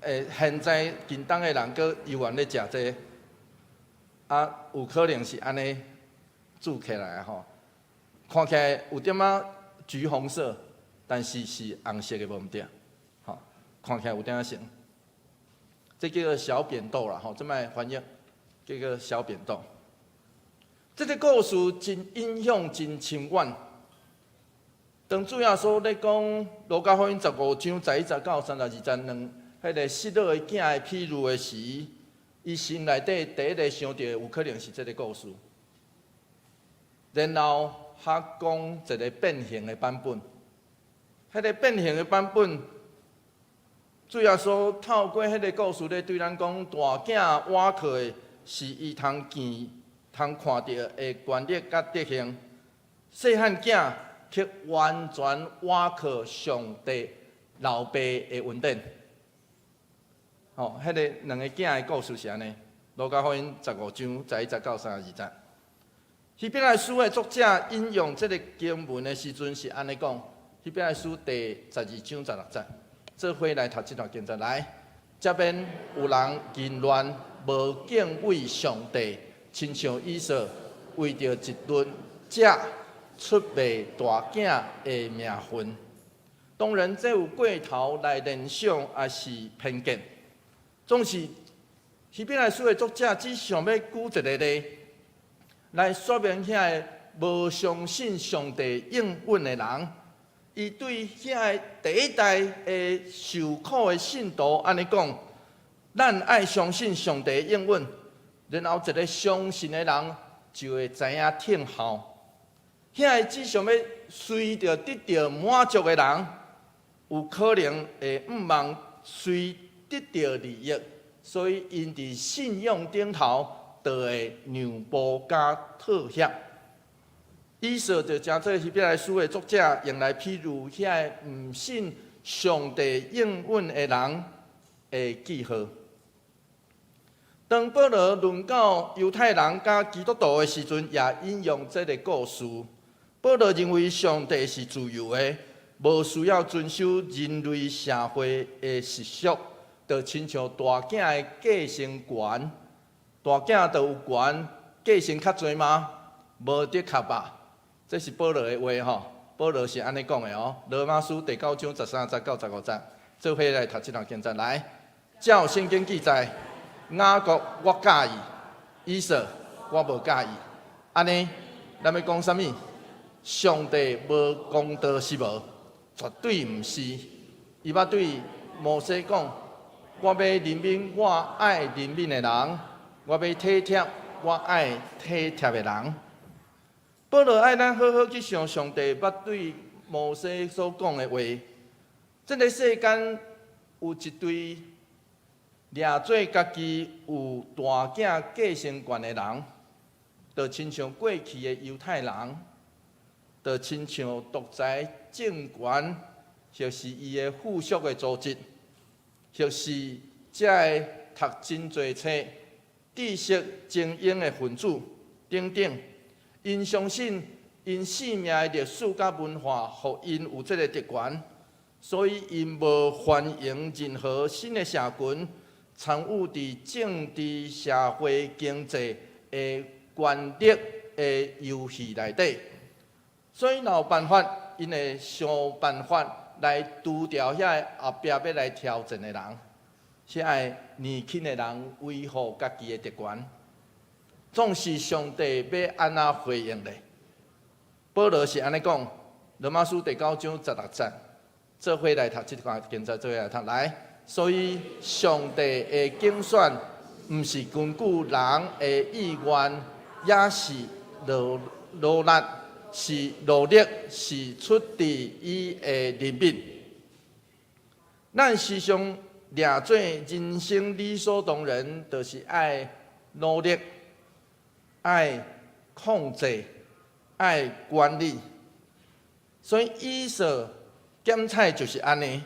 个现在近东的人佫依然咧食这个。有可能是安尼煮起来吼，看起来有点仔橘红色，但是是红色的无毋对，吼，看起来有点仔像。这叫做小扁豆啦，吼，这摆翻译叫做小扁豆。这个故事真影响真深远。当主要说咧讲《路加福音》15章11到32节，迄个失落的囝的譬喻的时。伊心内底第一个想到的有可能是这个故事，然后他讲一个变形的版本。迄个变形的版本，主要说透过迄个故事咧，对咱讲大囝瓦靠的是伊通见、通看到的权力甲德行，细汉囝却完全瓦靠上帝老爸的恩典。迄个两个囝的故事是安尼，《路加福音》15章11到32节。希伯来书的作者引用这个经文的时阵是安尼讲，希伯来书第12章16节，做伙来读这段经节来。这边有人淫乱，无敬畏上帝，亲像以扫为着一顿食出卖大囝的名分。当然，这有过头来联想，也是偏见。总是希伯来书的作者只想要举一个例，来说明遐个无相信上帝应允的人，伊对遐个第一代的受苦的信徒安尼讲：咱爱相信上帝应允，然后一个相信的人就会知影听候。遐个只想要随着得到满足的人，有可能会毋忘随得到利益，所以因伫信仰顶头就会让步加妥协。以色就将这希伯来书的作者用来譬如遐唔信上帝应允的人的记号。当保罗论到犹太人甲基督徒的时阵，也引用这个故事。保罗认为上帝是自由的，无需要遵守人类社会的习俗，就亲像大囝的继承权，大囝就有权继承较侪吗？无的确吧。这是保罗的话吼，保罗是安尼讲的哦。罗马书第9章13节到15节，做伙来读这段经文。来，照圣经记载，雅各我介意，以扫我无介意。安尼，咱要讲啥物？上帝无公道是无？绝对毋是。伊捌对摩西讲：我要怜悯我爱怜悯的人，我要体贴我爱体贴的人。保罗爱咱好好去想上帝捌对摩西所讲的话。这个世间有一堆掠做家己有大囝继承权的人，就亲像过去的犹太人，就亲像独裁政权，或是伊的附属的组织，或是遮个读真侪册、知识精英的分子等等。因相信因生命的历史甲文化，互因有这个特权，所以因无欢迎任何新的社群参与伫政治、社会、经济的权力的游戏内底。所以，若有办法，因会想办法来除掉遐后壁要来挑战的人，遐个年轻的人维护家己的特权。总是上帝要安怎回应咧？保罗是安尼讲，罗马书第9章16节，做伙来读这段经文，做伙来读来。所以上帝的竞选，毋是根据人的意愿，也是努力，是努力，是出自伊的怜悯。咱时常掠做人生理所当然，就是爱努力。爱控制，爱管理，所以以扫检采就是安尼，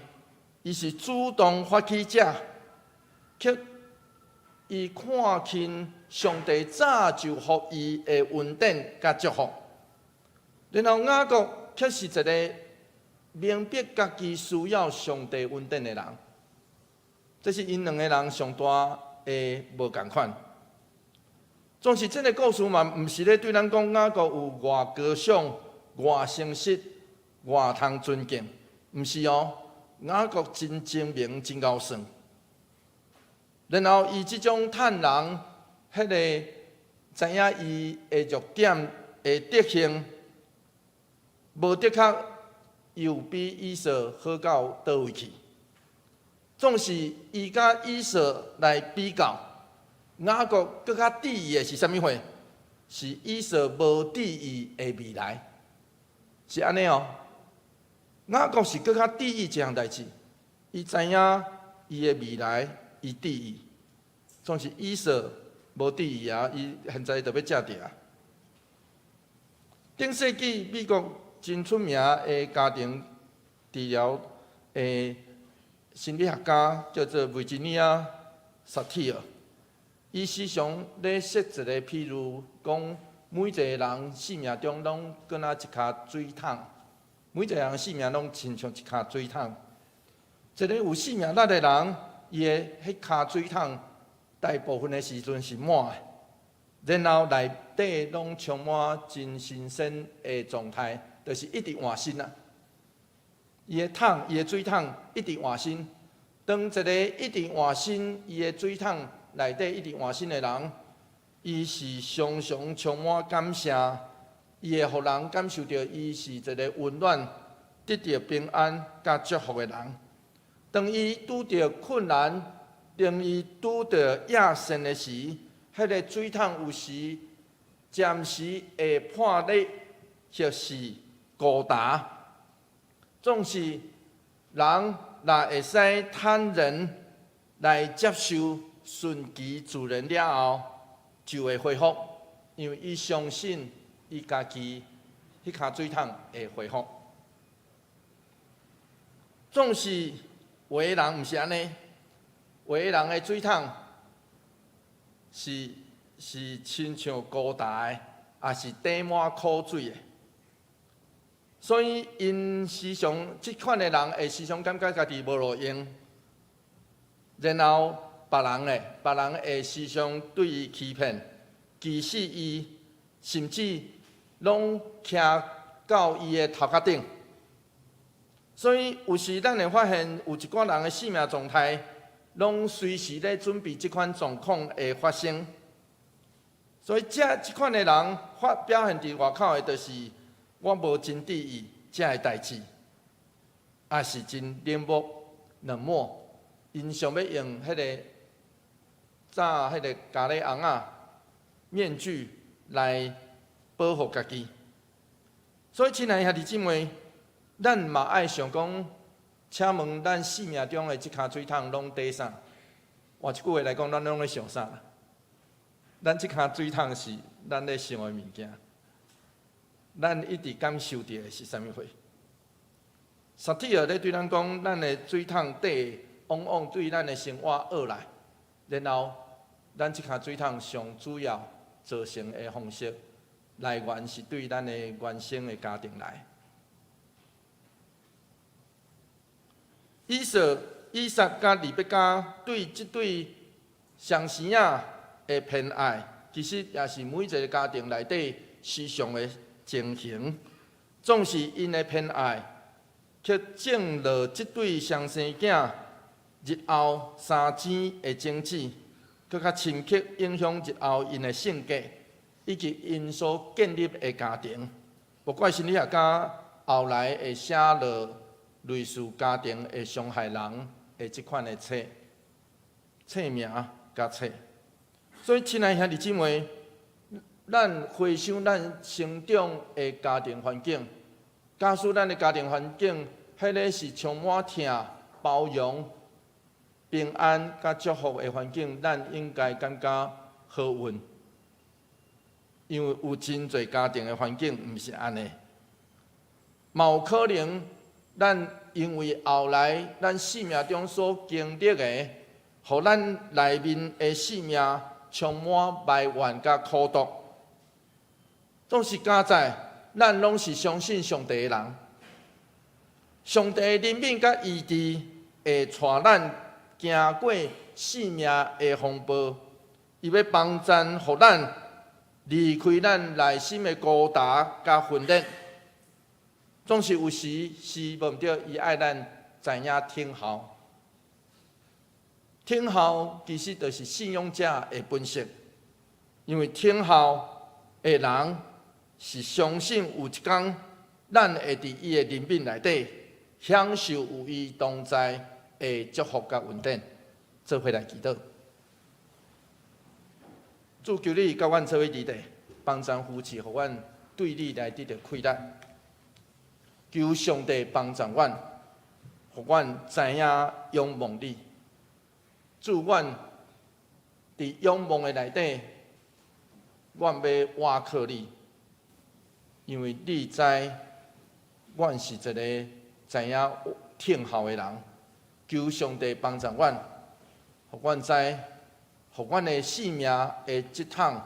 伊是主动发起者，却伊看清上帝早就予伊的恩典甲祝福，然后雅各却是一个明白家己需要上帝恩典的人，这是因两个人上大的无共款。总是这个故事嘛，毋是咧对咱讲雅各有偌高尚、偌诚实、偌通尊敬，毋是哦。雅各真精明、真高算。然后伊即种趁人迄个知影伊的弱点、的德行，无的确又比以扫好到倒位去。总是伊甲以扫来比较。雅各更较伫意的是啥物货？是以扫无伫意的未来，是安尼哦。雅各是更较伫意这项代志，伊知影伊的未来，伊伫意。总是以扫无伫意啊，伊现在就要遮地啊。顶世纪美国真出名的家庭治疗的心理学家叫做维吉尼亚·萨提尔。伊时常咧说一个譬如讲，每一个人生命中拢敢若一颗水桶，每一个人生命拢亲像一颗水桶。一个有生命力的人，伊的迄颗水桶大部分的时阵是满的，然后内底拢充满真新鲜的状态，就是一直换新啊。伊的桶，伊的水桶一直换新。当一个一直换新伊的水桶内底一直换新的人，伊是常常充满感谢，伊会互人感受到伊是一个温暖、得到平安甲祝福的人。当伊拄到困难，当伊拄到野性的时，迄个水桶有时暂时会破裂，或是孤单。总是人若会使坦然来接受。顺其自然了后，就会恢复，因为伊相信伊家己迄卡水桶会恢复。总是有的人毋是安尼，有的人的水桶是亲像高大的，也是底满苦水的。所以因时常即款的人会时常感觉家己无路用，然后别人会时常对伊欺骗，其实伊甚至拢徛到伊的头壳顶。所以有时咱会发现有一寡人的生命状态，拢随时咧准备即款状况会发生。所以即款的人表现伫外口的，就是我无真注意这个代志，也是真冷漠。因想要用迄个早迄个咖喱红面具来保护家己。所以亲爱的兄弟姊妹，咱嘛爱想讲，请问咱生命中的即卡水桶拢底啥？换一句话来讲，咱拢咧想啥？咱即卡水桶是咱咧想的物件。咱一直感受到的是啥物货？萨提尔咧对咱讲，咱的水桶底往往对咱的生活恶来，然后咱即卡水桶上主要造成的方式来源是对咱的原生的家庭来。以撒甲利百加对即对双生仔的偏爱，其实也是每一个家庭内底时常的情形。总是因的偏爱，却种落即对双生囝日后三钱的种子，更较深刻影响日后因的性格，以及因所建立的家庭。不管心理学家后来会写落类似家庭的伤害人的即款的册名甲册。所以，亲爱的兄弟姊妹，咱回想咱成长的家庭环境，假使咱的家庭环境迄个是充满疼、包容、平安甲祝福的环境，咱应该感觉好运。因为有真侪家庭的环境毋是安尼，嘛有可能咱因为后来咱生命中所经历的，互咱内面的生命充满埋怨甲苦毒。总是加在咱拢是相信上帝的人，上帝的怜悯甲医治会带咱行过生命的风暴，伊要帮助互咱离开咱内心的孤单甲分裂。总是有时是无毋对，伊爱咱知影听候。听候其实就是信仰者的本色，因为听候的人是相信有一天，咱会伫伊的怜悯内底享受有伊同在的祝福甲稳定。做伙来祈祷，主求你甲阮做伙伫地，帮助夫妻，互阮对你来得到快乐。求上帝帮助阮，互阮知影仰望你。主，阮伫仰望的内底，阮要倚靠你，因为你知，阮是一个知影听候的人。求上帝帮助阮，互阮知，互阮的生命的即趟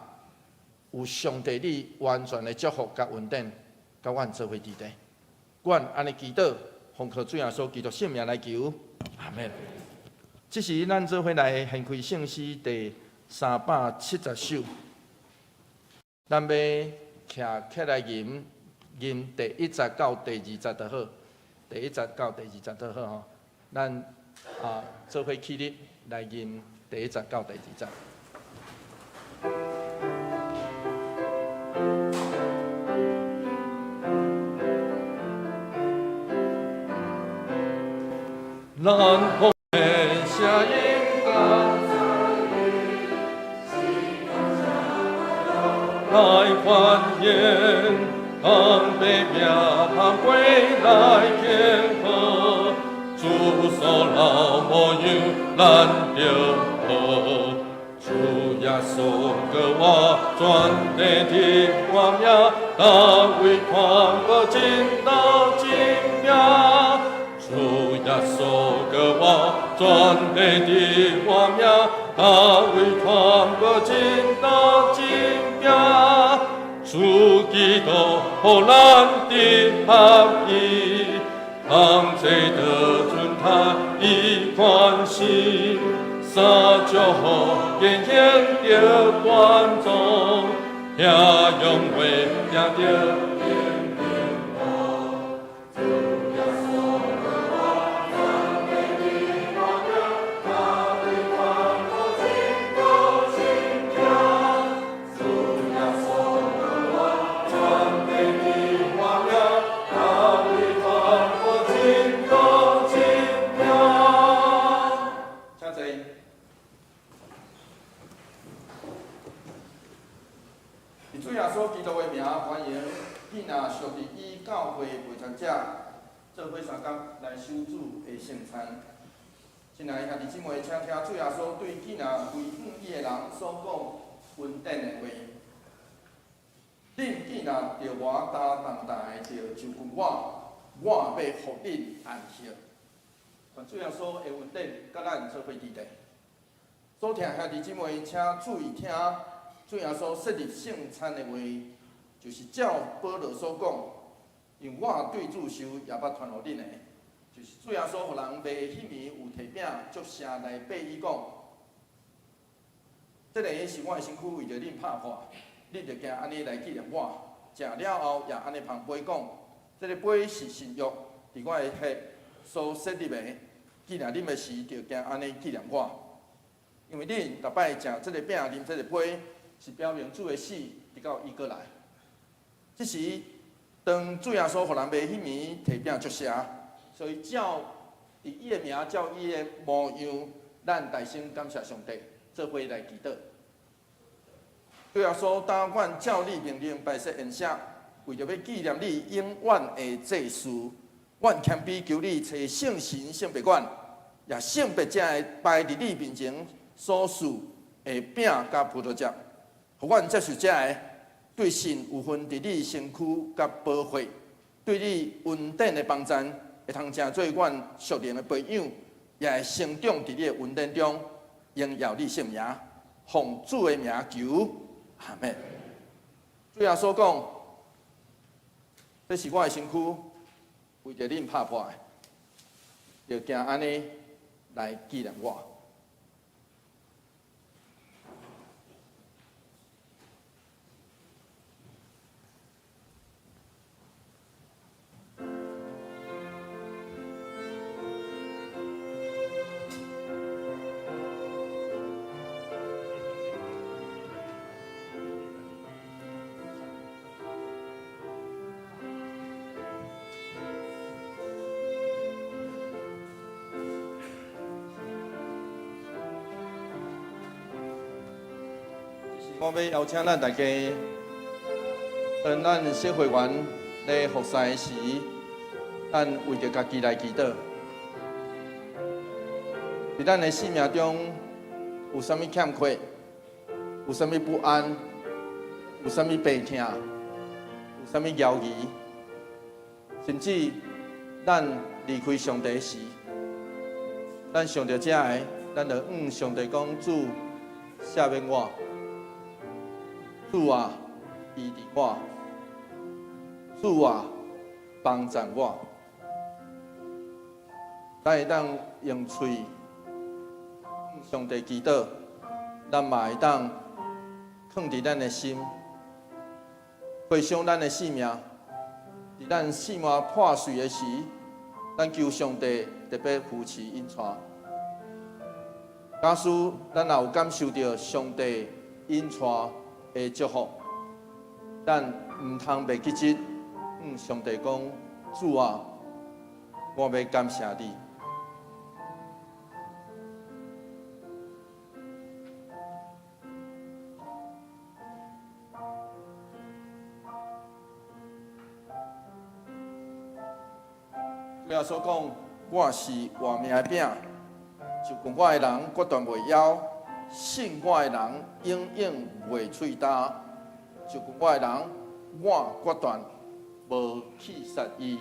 有上帝你完全的祝福甲稳定，甲阮做伙伫地。阮安尼祈祷，奉靠主耶稣基督圣名来求，阿门。这是咱做伙来献开圣诗第370首，咱要徛起来吟第1节到第2节就好，第1节到第2节就好吼。咱做伙起立来吟第1节到第2节。咱奉的声音来欢迎，当被命他归来天河，主所老母有难着河，主耶稣给我传递的光明，大卫传播进到精明。主耶稣给我传递的光明，大卫传播进到精明。主基督荷兰的合一，同罪的尊他一关心，撒娇后严严的观众，也用为家的。主耶稣基督的名，欢迎囡仔上帝以教会陪传者做伙参加来守主的圣餐。亲爱的兄弟姊妹，请听主耶稣对囡仔为愿意的人所讲恩典的话。恁囡仔着我担当大的，着就跟我要互恁安息。愿主耶稣的恩典，甲咱做伙记得。所听兄弟姊妹，请注意听。主耶稣设立圣餐的话，就是照保罗所讲，因我对主受也捌传互恁的，就是主耶稣互人卖迄暝有摕饼，足声来背伊讲，这个是我的身躯为着恁拍破，恁着行安尼来纪念我。食了后也安尼旁杯讲，这个杯是新约，伫我的血所设立的，纪念恁的时着行安尼纪念我。因为恁逐摆食这个饼，啉这个杯。是表明主的死，直到伊过来。这时，当主耶稣互人卖迄暝摕饼祝谢，所以照以伊的名，照伊的模样，咱大声感谢上帝，做伙来祈祷。主耶稣答阮照你命令拜设宴席，为着要纪念你永远的祭祀，阮谦卑求你找圣神圣别馆，也圣别者的摆伫你面前所赐的饼甲葡萄汁。互阮接受者的对神有份伫你身躯甲保护，对你恩典的帮赞，会通成做阮属灵的培养，也会成长伫你的恩典中，荣耀你圣名，奉主的名求，阿门。主耶稣讲，这是我的身躯，为着恁拍破的，就行安尼来纪念我。我要邀请咱大家，当咱小会员咧服侍时，咱为着家己来祈祷。伫咱的生命中，有啥物欠缺，有啥物不安，有啥物病痛，有啥物犹豫，甚至咱离开上帝时，咱想到这个，咱就上帝讲主赦免我。主啊，医治我；主啊，帮助我。咱会当用嘴上帝祈祷，咱嘛会当放伫咱的心，回想咱的性命。伫咱性命破碎的时，咱求上帝特别扶持引带。假使咱也有感受到上帝引带的祝福，咱唔通袂记得，上帝讲，主啊，我要感谢你。主耶稣讲，我是活命的饼，就跟我的人决断袂枵，信我的人永远袂喙焦，就讲我的人，我决断无去杀伊。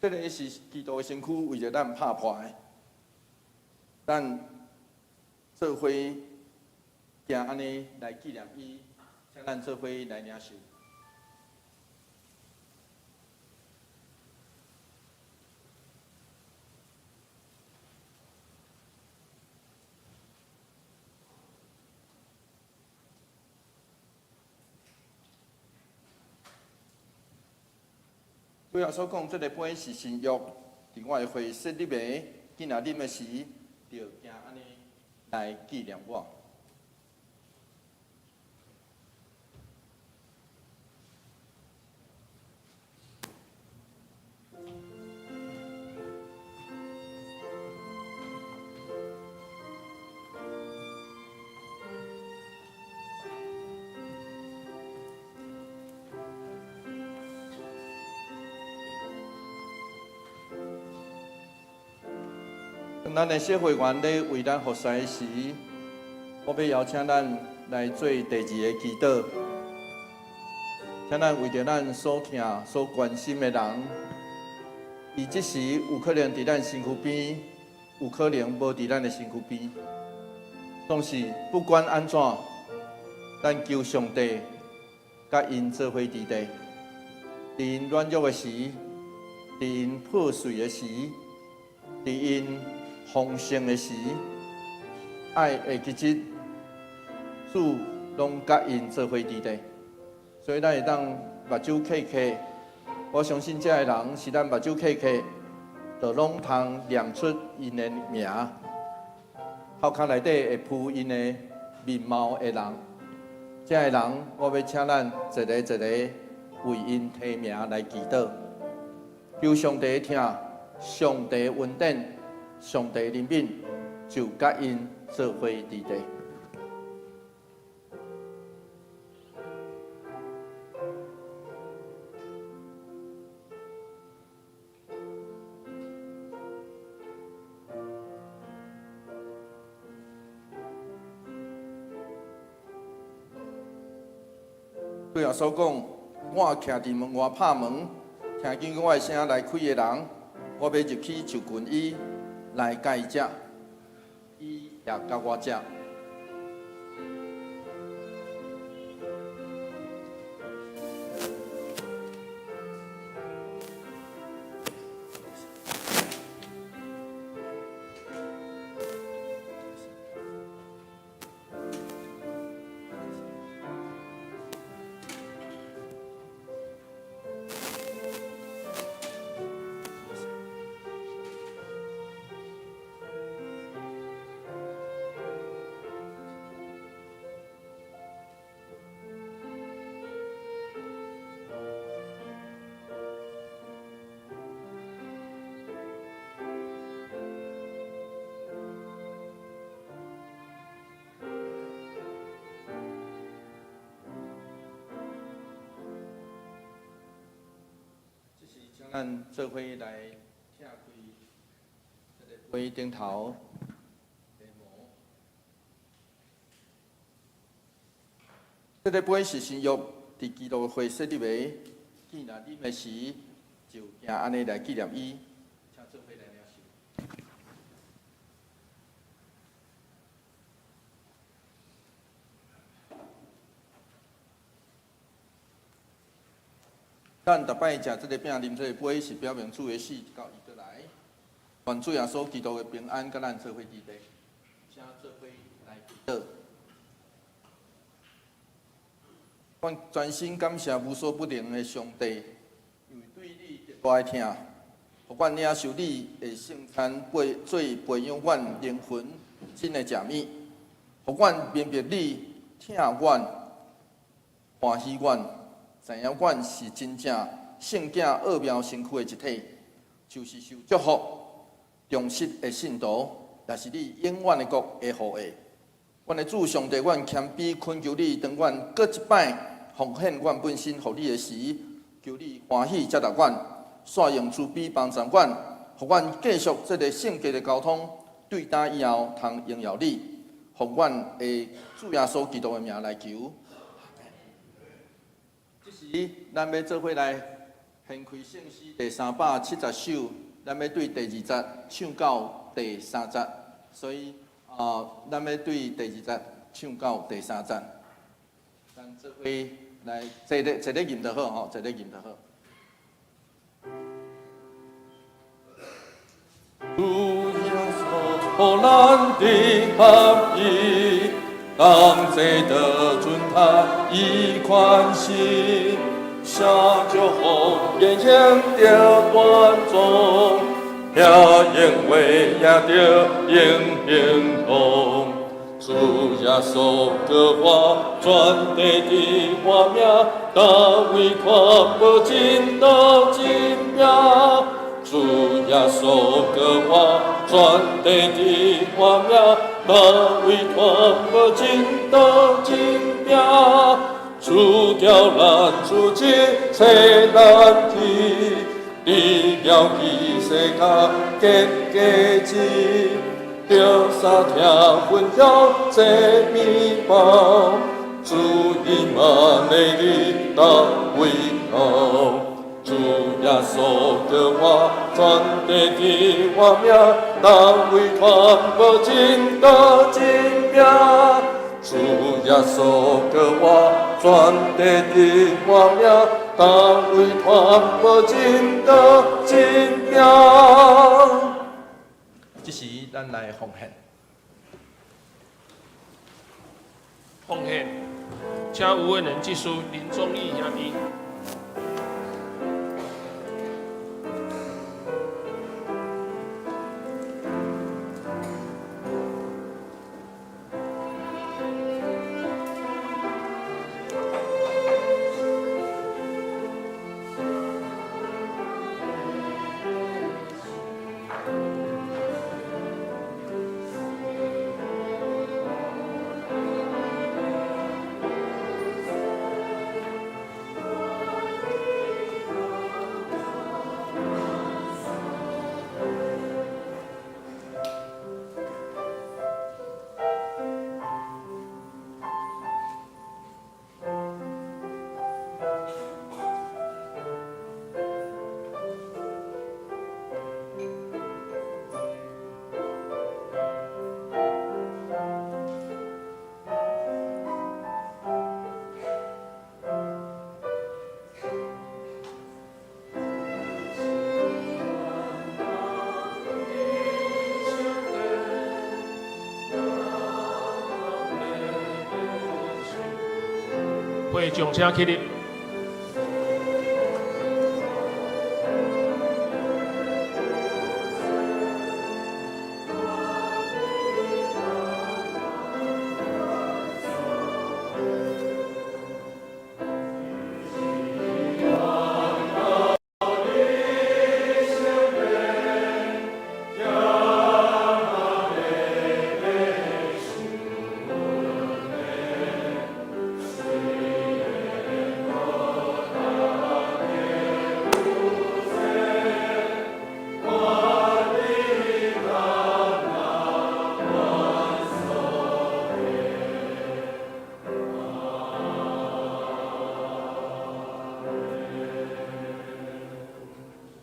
这个是基督的身躯为着咱拍破的，咱做伙行安尼来纪念伊，请咱做伙来领受。对我所讲，这个杯是新约，伫我的会室里面，今仔啉的时，就行安尼来纪念我。咱的小会员咧为咱服侍时，我要邀请咱来做第二个祈祷，请咱为着咱所疼、所关心的人，伊即时有可能伫咱身躯边，有可能无伫咱的身躯边，总是不管安怎，咱求上帝甲因做伙伫地，伫因软弱的时，伫因破碎的时，伫因丰盛的时，爱的基质，主拢甲因做伙伫地，所以咱会当目睭闭起。我相信这个人是咱目睭闭起，就拢通念出因的名，头壳内底会浮因的面貌的人。这个人，我要请咱一个一个为因提名来祈祷，求上帝听，上帝恩典。上帝怜悯，就甲因做伙伫地。对我所讲，我徛伫门外拍门，听见我的声来开的人，我要入去就近伊。来甲伊食，伊也甲我食。咱做伙来拆开这个杯顶头的膜。这个杯是新约伫基督会设立的，既然啉的时，就行安尼来纪念伊，请做伙来领受。咱逐摆食这个饼、啉这个杯，是表明主的死到伊过来。愿主耶稣基督的平安，甲咱做伙伫地，请做伙来祈祷。阮全心感谢无所不能的上帝，因为对你特大的疼，互阮领受你的圣餐，做培养阮灵魂真的食物，互阮明白你疼阮、欢喜阮，知影阮是真正圣囝奥妙身躯的一体，就是受祝福、忠实的信徒，也是你永远的国的护卫。阮的主上帝，阮谦卑恳求你，当阮搁一摆奉献阮本身，互你的时，求你欢喜接纳阮，煞用慈悲帮助阮，互阮继续这个圣洁的交通，对打以后通荣耀你，奉阮的主耶稣基督的名来求。这时，咱要做伙来献开圣诗第370首，咱要对第2节唱到第3节，所以。咱要对第2节唱到第3节，咱做伙来坐咧吟就好吼，坐咧吟就好。主耶稣，互咱的合一，当这的尊他以宽心，下就好言行着端庄。也因为也着应行动，主耶稣个我传递的画面，大卫看不尽的金标。主耶稣个我传递的画面，大卫看不尽的金标。除掉咱自己最难题。你了其世界结果子，着三听分享这面包，主伊万的你当为好，主耶稣叫我传递的画面，当为传不尽的金标，主耶稣叫我传递的画面。当为传不尽的金标。这时，咱来奉献。奉献，请有缘人技师林宗义兄弟。会众请起立。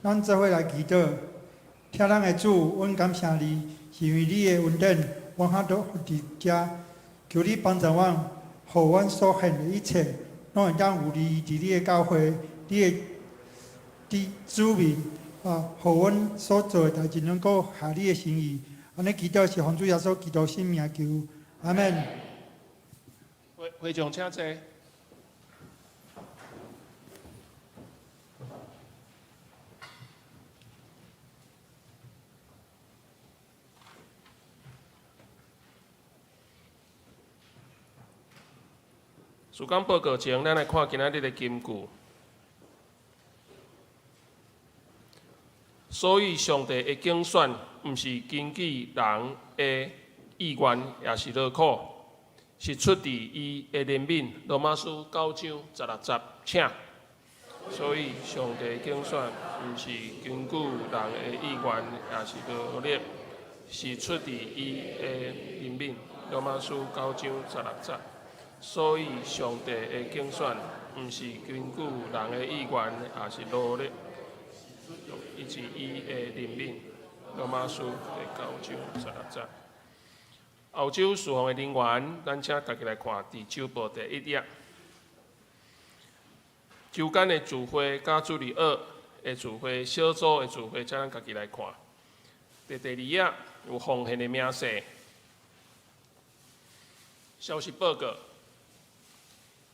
咱做伙来祈祷，听咱的主，阮感谢你，是因为你的恩典，阮哈都伫遮，求你帮助阮，互阮所献的一切，拢会当有利伫你的教会，你的子民互阮所做的代志能够合你的心意。安尼祈祷是奉主耶稣基督圣名求，阿门。会众请坐。主讲报告前，咱来看今仔日的金句。所以，上帝的竞选，毋是根据人的意愿，也是劳苦，是出自伊的怜悯。罗马书9章16节，请。所以，上帝的竞选，毋是根据人的意愿，也是劳力，是出自伊的怜悯。罗马书9章16节。所以，上帝的竞选，毋是根据人的意愿，也是劳力。以及伊的怜悯，罗马书第9章16节。澳洲侍奉的人员，咱请大家来看第周报第1页。周间的聚会、甲主日学的聚会、小组的聚会，请咱家己来看。第2页有奉献的名册。消息报告。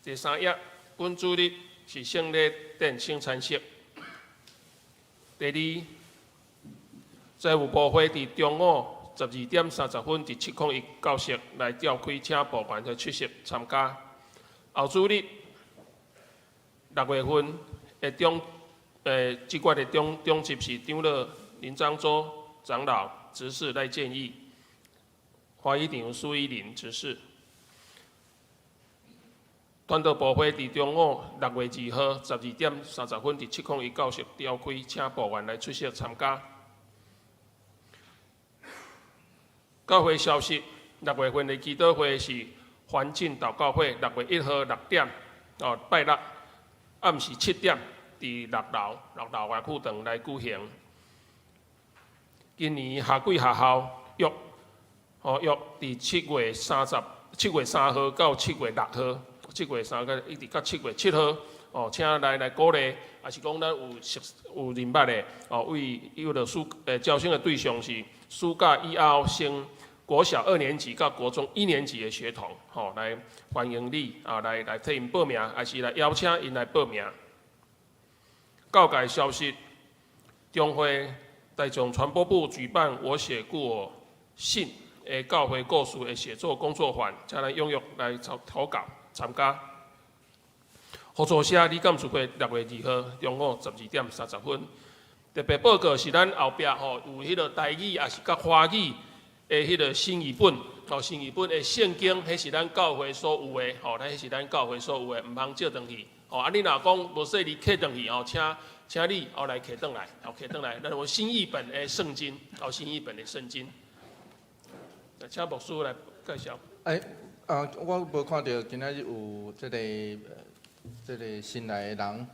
第3页本主日是圣礼典圣餐式。第2，财务部会伫中午12点30分伫701教室来召开请部员去出席参加。后主日6月份的即月的中执是长老林章洲长老执事来建议，花艺场苏依林执事。团队部会伫中午6月2號12點30分伫701教室召開，請部員來出席參加。教會消息，6月份的祈禱會是環境禱告會，6月1號6點，拜六暗時7點，伫6樓外庫堂來舉行。今年下季學校約伫7月3號到7月6號。7月3號一直到7月7號，請來鼓勵，也是講咱有認捌的，為有着招生的對象是暑假以後升國小2年級到國中1年級的學童，來歡迎你來替因報名，還是來邀請因來報名。教界消息，中會台中傳播部舉辦我寫過信的教會故事的寫作工作坊，請咱踴躍來投稿。參加，合作社理監事會6月2號中午12點30分。特別報告是咱後壁有迄個台語也是甲華語的迄個新譯本，新譯本的聖經，迄是咱教會所有的，迄是咱教會所有的，毋通借轉去。你若講無說你摕轉去，請你來摕轉來，摕轉來，咱有新譯本的聖經，新譯本的聖經。請牧師來介紹。我無看到今仔日有即個新來的人，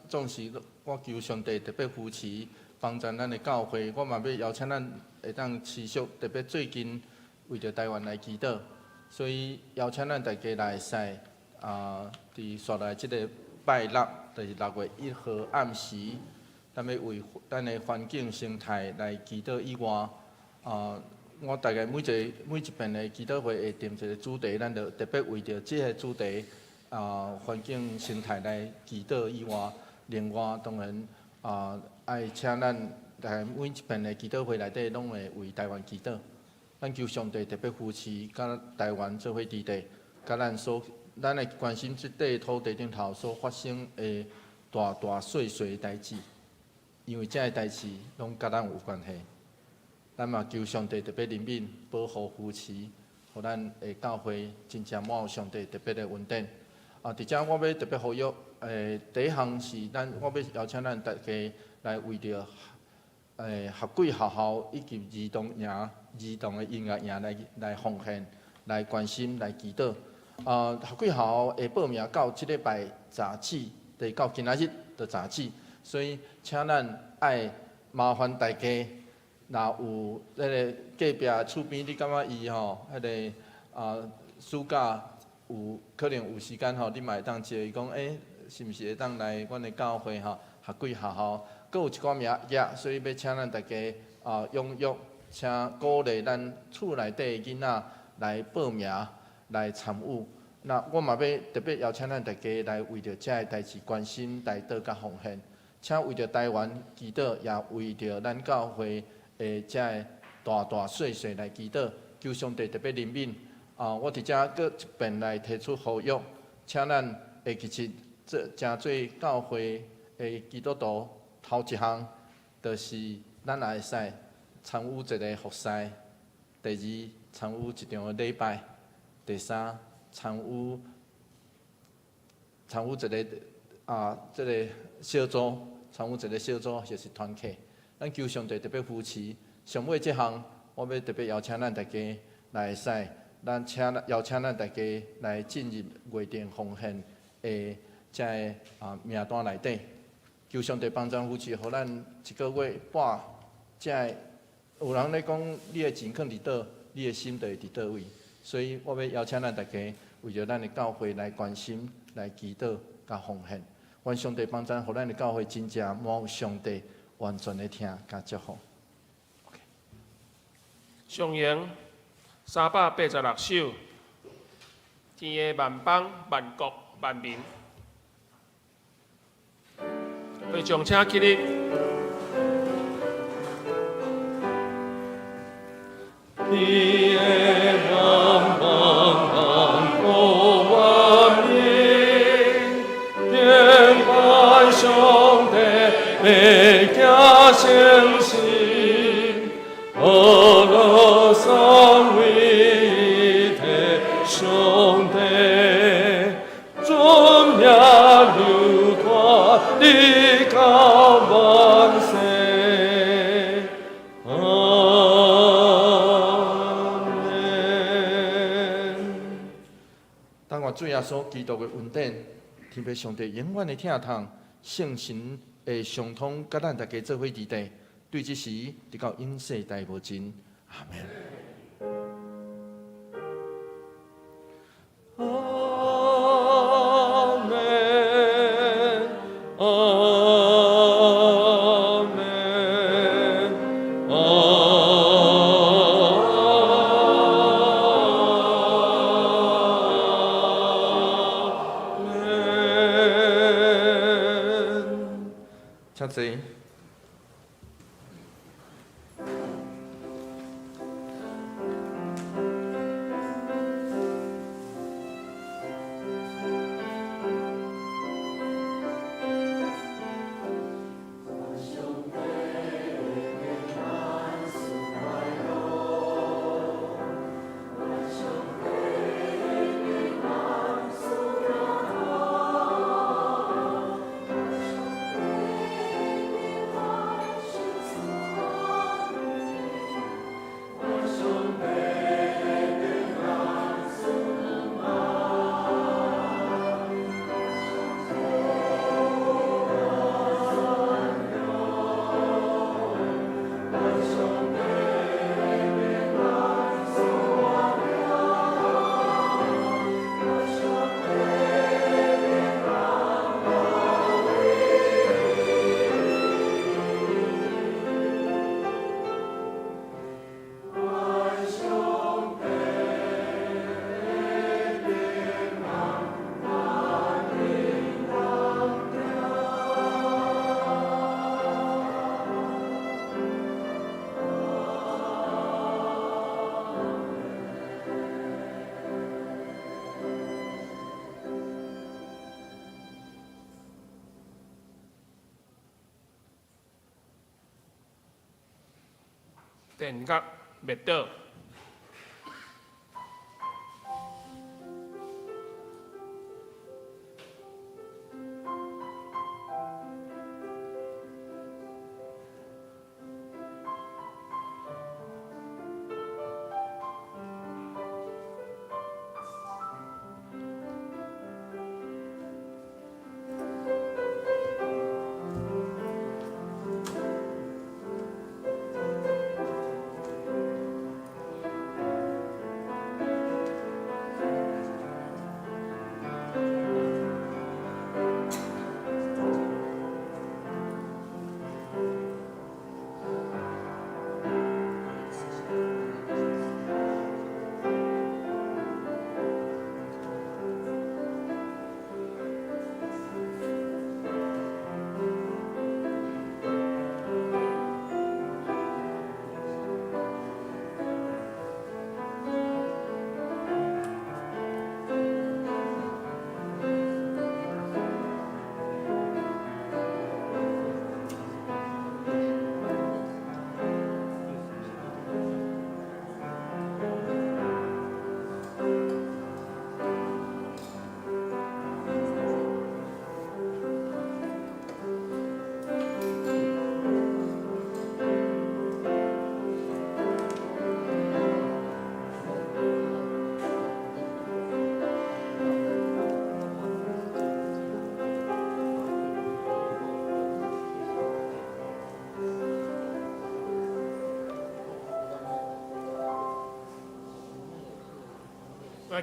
總是我求上帝特別扶持幫助咱的教會，我嘛要邀請咱會當持續，特別最近為着台灣來祈禱，所以邀請咱大家來使佇煞來即個拜六，就是6月1號暗時，咱要為咱的環境生態來祈禱以外，我大概每一遍的祈禱會會定一個主題，咱就特別為着這個主題環境生態來祈禱以外，另外當然愛請咱大概每一遍的祈禱會內底攏會為台灣祈禱，咱求上帝特別扶持，甲台灣做伙治地，甲咱會關心這塊土地頂頭所發生的大大細細的代誌，因為這個代誌攏甲咱有關係。咱嘛求上帝特別憐憫、保護、扶持，互咱的教會真正滿有上帝特別的恩典。佇遮我要特別呼籲，第一項是我要邀請咱大家來為着合貴學校以及兒童的音樂營來奉獻、來關心、來祈禱。合貴學校會報名到即禮拜早起，就是到今仔日的早起，所以請咱愛麻煩大家。若有迄個隔壁厝邊，你感覺伊迄個暑假有可能有時間你嘛會當招伊講，是毋是會當來阮的教會合貴學校？閣有一寡名額，所以要請咱大家踴躍，請鼓勵咱厝內底的囡仔來報名來參與。那我嘛要特別邀請咱大家來為着這個代誌關心、來禱甲奉獻，請為着台灣祈禱，也為着咱教會。這大大細細來祈禱，求上帝特別憐憫。我佇遮閣一遍來提出呼籲，请咱会其实真做教会的基督徒头一项，就是咱也会使参与一个服侍。第二，参与一场礼拜；第三，参与一个这个小组，参与一个小组就是团契。咱求上帝特别扶持。上尾这项，我要特别邀请咱大家来使，邀请咱大家来进入月殿奉献的这个名单内底。求上帝帮助扶持，互咱一个月半，这有人咧讲，你的钱放伫倒，你的心就会伫倒位。所以我要邀请咱大家为着咱的教会来关心、来祈祷、甲奉献。愿上帝帮助，互咱的教会真正满有上帝完全的听甲祝福。上言386首，天的万邦、万国、万民，会众请起立。天的万邦、万国、万民，天盼上帝的家相信，阿拉三位一体上帝，尊名流传地高万世。但愿主耶稣基督的恩典，天父上帝永远的听痛，圣神的相通，甲咱大家做伙伫地，对这时直到永世代无尽。阿门。阿门，阿门，请坐。电角灭倒。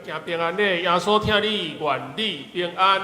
行平安礼，耶稣听你愿你平安。